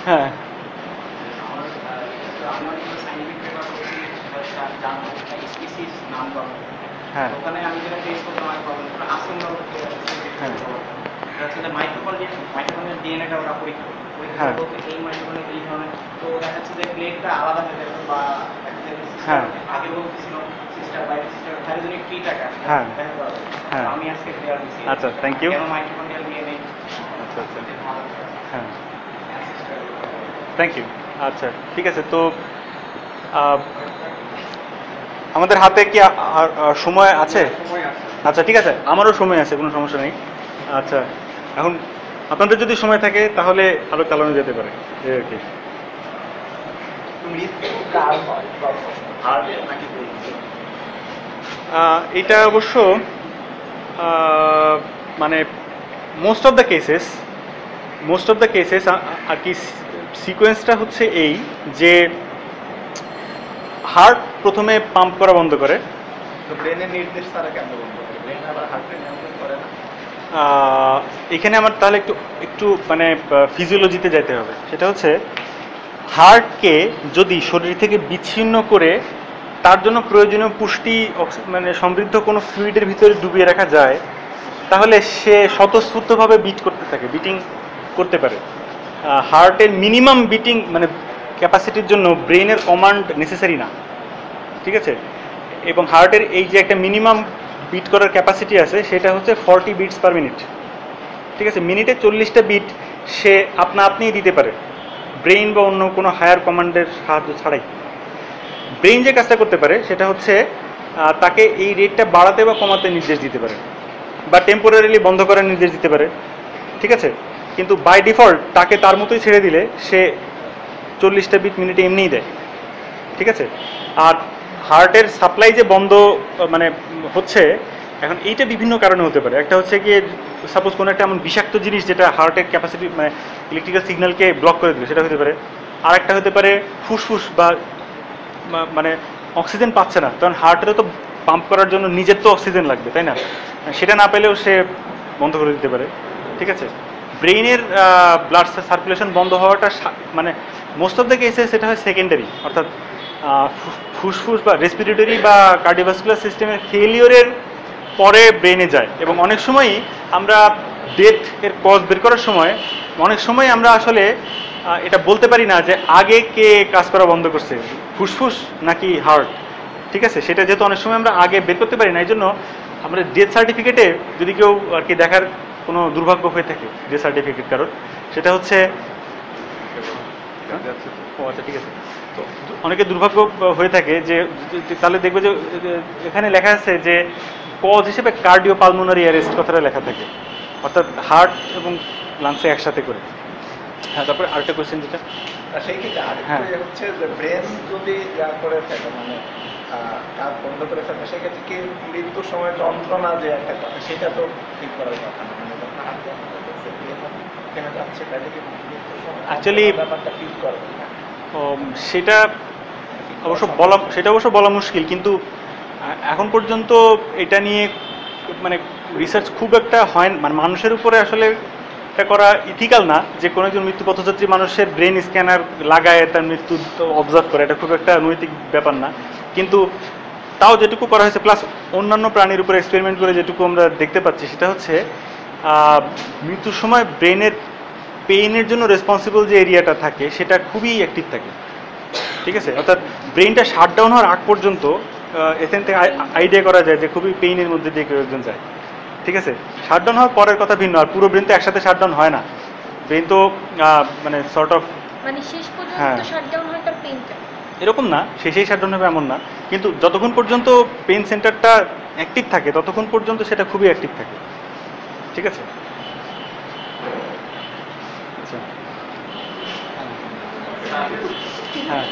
[SPEAKER 1] হ্যাঁ, হ্যাঁ,
[SPEAKER 2] ওখানে আমি যেটা ফেস করতাম মাইটোকন্ড্রিয়ার ডিএনএটা ওরা পরীক্ষা করে এই মাইটোকন্ড্রিয়া এই ধরনের, তো দেখা যাচ্ছে যে প্লেটটা আলাদা হয়ে যাবে বা আগে বলতেছিল সিস্টার বাইরে সিস্টার হাইজেনিক ট্রিটাকা।
[SPEAKER 1] হ্যাঁ,
[SPEAKER 2] আমি আজকে ক্লিয়ার দিছি।
[SPEAKER 1] আচ্ছা, থ্যাংক ইউ।
[SPEAKER 2] কেন মাইটোকন্ড্রিয়াল ডিএনএ?
[SPEAKER 1] আচ্ছা আচ্ছা, হ্যাঁ, থ্যাংক ইউ। আচ্ছা, ঠিক আছে। তো আমাদের হাতে কি সময় আছে? আচ্ছা, ঠিক আছে, আমারও সময় আছে, কোনো সমস্যা নেই। আচ্ছা, এখন আপনাদের যদি সময় থাকে তাহলে আরো চালানো যেতে পারে এই আর কি। এটা অবশ্য মানে মোস্ট অফ দ্য কেসেস আর কি সিকোয়েন্সটা হচ্ছে এই যে হার্ট প্রথমে পাম্প করা বন্ধ করে।
[SPEAKER 2] তো ব্রেনের নির্দেশ তারা কেন বন্ধ করে? ব্রেন আবার হার্টের নিয়ন্ত্রণ করে না?
[SPEAKER 1] এখানে আমার তাহলে একটু একটু মানে ফিজিওলজিতে যেতে হবে। সেটা হচ্ছে হার্টকে যদি শরীর থেকে বিচ্ছিন্ন করে তার জন্য প্রয়োজনীয় পুষ্টি মানে সমৃদ্ধ কোনো ফ্লুইডের ভিতরে ডুবিয়ে রাখা যায়, তাহলে সে স্বতঃস্ফূর্তভাবে বিট করতে থাকে, বিটিং করতে পারে। হার্টের মিনিমাম বিটিং মানে ক্যাপাসিটির জন্য ব্রেনের কমান্ড নেসেসারি না, ঠিক আছে? এবং হার্টের এই যে একটা মিনিমাম বিট করার ক্যাপাসিটি আছে সেটা হচ্ছে 40 বিটস পার মিনিট, ঠিক আছে? মিনিটে 40টা বিট সে আপনিই দিতে পারে, ব্রেইন বা অন্য কোনো হায়ার কমান্ডের সাহায্য ছাড়াই। ব্রেইন যে কাজটা করতে পারে সেটা হচ্ছে তাকে এই রেটটা বাড়াতে বা কমাতে নির্দেশ দিতে পারে, বা টেম্পোরারিলি বন্ধ করার নির্দেশ দিতে পারে, ঠিক আছে? কিন্তু বাই ডিফল্ট তাকে তার মতোই ছেড়ে দিলে সে 40টা বিট মিনিটে এমনিই দেয়, ঠিক আছে? আর হার্টের সাপ্লাই যে বন্ধ মানে হচ্ছে এখন, এইটা বিভিন্ন কারণে হতে পারে। একটা হচ্ছে গিয়ে সাপোজ কোনো একটা এমন বিষাক্ত জিনিস যেটা হার্টের ক্যাপাসিটি মানে ইলেকট্রিক্যাল সিগন্যালকে ব্লক করে দেবে, সেটা হতে পারে। আর একটা হতে পারে ফুসফুস বা মানে অক্সিজেন পাচ্ছে না, কারণ হার্টেরও তো পাম্প করার জন্য নিজের তো অক্সিজেন লাগবে, তাই না? সেটা না পেলেও সে বন্ধ করে দিতে পারে, ঠিক আছে? ব্রেইনের ব্লাড সার্কুলেশন বন্ধ হওয়াটা মানে মোস্ট অফ দ্য কেসে সেটা হয় সেকেন্ডারি, অর্থাৎ ফুসফুস বা রেসপিরেটরি বা কার্ডিওভাস্কুলার সিস্টেমের ফেলিওরের পরে ব্রেনে যায়। এবং অনেক সময়ই আমরা ডেথ এর কজ বের করার সময় অনেক সময় আমরা আসলে এটা বলতে পারি না যে আগে কে কাজ করা বন্ধ করছে, ফুসফুস নাকি হার্ট, ঠিক আছে? সেটা যেহেতু অনেক সময় আমরা আগে বের করতে পারি না, এই জন্য আমরা ডেথ সার্টিফিকেটে যদি কেউ আর কি দেখার কোনো দুর্ভাগ্য হয়ে থাকে ডেথ সার্টিফিকেট কারোর, সেটা হচ্ছে ও আচ্ছা ঠিক আছে। তো অনেকে দুর্ভাগ্য হয়ে থাকে যে তাহলে দেখবে যে এখানে লেখা আছে যে কজ হিসেবে কার্ডিও পালমোনারি অ্যারেস্ট কথাটা লেখা থাকে, অর্থাৎ হার্ট এবং লাংসে একসাথে করে। হ্যাঁ, তারপরে আরেকটা কোয়েশ্চেন যেটা
[SPEAKER 4] সেই ক্ষেত্রে আরেকটা হচ্ছে যে ব্রেন যদি করে ফেলে মানে কাজ বন্ধ করে ফেলে, সেক্ষেত্রে কি মৃত্যুর সময় যন্ত্রণা যে একটা কথা সেটা তো ঠিক করার কথা না, মানে যখন হার্ট থেমে যাচ্ছে তাহলে কি মৃত্যুর সময়
[SPEAKER 1] অ্যাকচুয়ালি
[SPEAKER 4] ব্যাপারটা ফিল করে না?
[SPEAKER 1] সেটা অবশ্য বলা মুশকিল, কিন্তু এখন পর্যন্ত এটা নিয়ে মানে রিসার্চ খুব একটা হয়, মানে মানুষের উপরে আসলে এটা করা ইথিক্যাল না যে কোনো একজন মৃত্যু পথযাত্রী মানুষের ব্রেন স্ক্যানার লাগায় তার মৃত্যু অবজার্ভ করে, এটা খুব একটা নৈতিক ব্যাপার না। কিন্তু তাও যেটুকু করা হয়েছে, প্লাস অন্যান্য প্রাণীর উপরে এক্সপেরিমেন্ট করে যেটুকু আমরা দেখতে পাচ্ছি, সেটা হচ্ছে মৃত্যুর সময় ব্রেনের পেইনের জন্য রেসপন্সিবল যে এরিয়াটা থাকে সেটা খুবই অ্যাক্টিভ থাকে, ঠিক আছে? অর্থাৎ ব্রেনটা শাটডাউন হওয়ার আগ পর্যন্ত এখান থেকে আইডিয়া করা যায় যে খুবই পেইনের মধ্যে দিয়ে কেউ একজন যায়, ঠিক আছে? শাটডাউন হওয়ার পরের কথা ভিন্ন, আর পুরো ব্রেন তো একসাথে শাটডাউন হয় না। ব্রেন তো মানে সর্ট অফ
[SPEAKER 5] মানে শেষ পর্যন্ত শাটডাউন হয় তার পেইনটা
[SPEAKER 1] এরকম না, শেষেই শাটডাউন হবে এমন না, কিন্তু যতক্ষণ পর্যন্ত পেইন সেন্টারটা অ্যাক্টিভ থাকে ততক্ষণ পর্যন্ত সেটা খুবই অ্যাক্টিভ থাকে, ঠিক আছে? আচ্ছা, হ্যাঁ,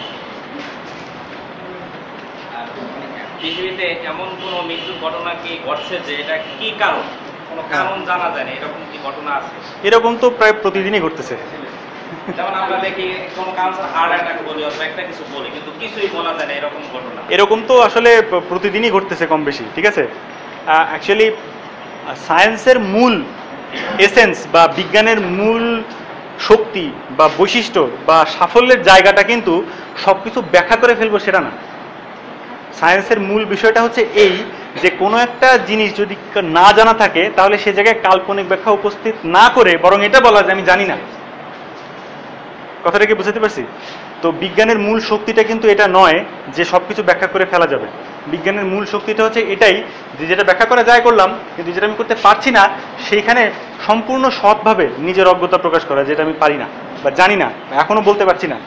[SPEAKER 3] পৃথিবীতে এমন কোনো মৃত্যুর ঘটনা কি ঘটছে যে এটা কি কারণ, কোনো কারণ জানা যায় না, এরকম কি ঘটনা আছে?
[SPEAKER 1] এরকম তো প্রায় প্রতিদিনই ঘটতেছে।
[SPEAKER 3] যেমন আমরা দেখি কোনো ক্যান্সার, হার্ট অ্যাটাক বলি অথবা একটা কিছু বলি, কিন্তু কিছুই বলা যায় না, এরকম ঘটনা।
[SPEAKER 1] এরকম তো আসলে প্রতিদিনই ঘটতেছে কম বেশি, ঠিক আছে? অ্যাকচুয়ালি সায়েন্সের মূল এসেন্স বা বিজ্ঞানের মূল শক্তি বা বৈশিষ্ট্য বা সাফল্যের জায়গাটা কিন্তু সব কিছু ব্যাখ্যা করে ফেলবো সেটা না। সায়েন্সের মূল বিষয়টা হচ্ছে এই যে কোনো একটা জিনিস যদি না জানা থাকে তাহলে সে জায়গায় কাল্পনিক ব্যাখ্যা উপস্থিত না করে বরং এটা বলা যে আমি জানি না। কথাটা কি বুঝতে পারছি? তো বিজ্ঞানের মূল শক্তিটা কিন্তু এটা নয় যে সব কিছু ব্যাখ্যা করে ফেলা যাবে। বিজ্ঞানের মূল শক্তিটা হচ্ছে এটাই যে যেটা ব্যাখ্যা করা যায় করলাম, কিন্তু যেটা আমি করতে পারছি না সেইখানে সম্পূর্ণ সৎভাবে নিজের অজ্ঞতা প্রকাশ করা, যেটা আমি পারি না বা জানি না, এখনো বলতে পারছি না,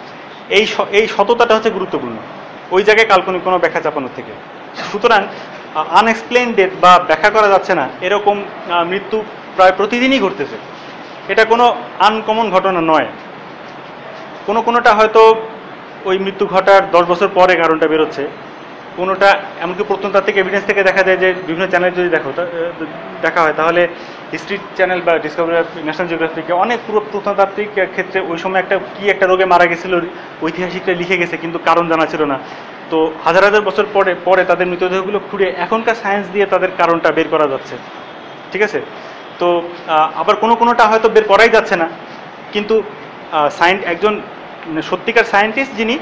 [SPEAKER 1] এই সততাটা হচ্ছে গুরুত্বপূর্ণ ওই জায়গায় কাল্পনিক কোনো ব্যাখ্যা চাপানোর থেকে। সুতরাং আনএক্সপ্লেইন ডেথ বা ব্যাখ্যা করা যাচ্ছে না এরকম মৃত্যু প্রায় প্রতিদিনই ঘটতেছে। এটা কোনো আনকমন ঘটনা নয়। কোনোটা হয়তো ওই মৃত্যু ঘটার 10 বছর পরে কারণটা বেরোচ্ছে, কোনোটা এমনকি প্রত্নতাত্ত্বিক এভিডেন্স থেকে দেখা যায় যে বিভিন্ন চ্যানেল যদি দেখা হয় তাহলে হিস্ট্রি চ্যানেল বা ডিসকভারি ন্যাশনাল জিওগ্রাফিকে অনেক পুরো প্রত্নতাত্ত্বিক ক্ষেত্রে ওই সময় একটা রোগে মারা গেছিল ঐতিহাসিকরা লিখে গেছে, কিন্তু কারণ জানা ছিল না। তো হাজার হাজার বছর পরে তাদের মৃতদেহগুলো খুঁড়ে এখনকার সায়েন্স দিয়ে তাদের কারণটা বের করা যাচ্ছে, ঠিক আছে? তো আবার কোনোটা হয়তো বের করাই যাচ্ছে না, কিন্তু একজন সত্যিকার সায়েন্টিস্ট যিনি,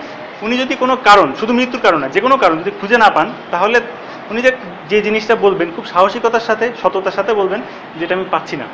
[SPEAKER 1] উনি যদি কোনো কারণ, শুধু মৃত্যুর কারণ না, যে কোনো কারণ যদি খুঁজে না পান, তাহলে উনি যে জিনিসটা বলবেন খুব সাহসিকতার সাথে, সততার সাথে বলবেন যেটা আমি পাচ্ছি না।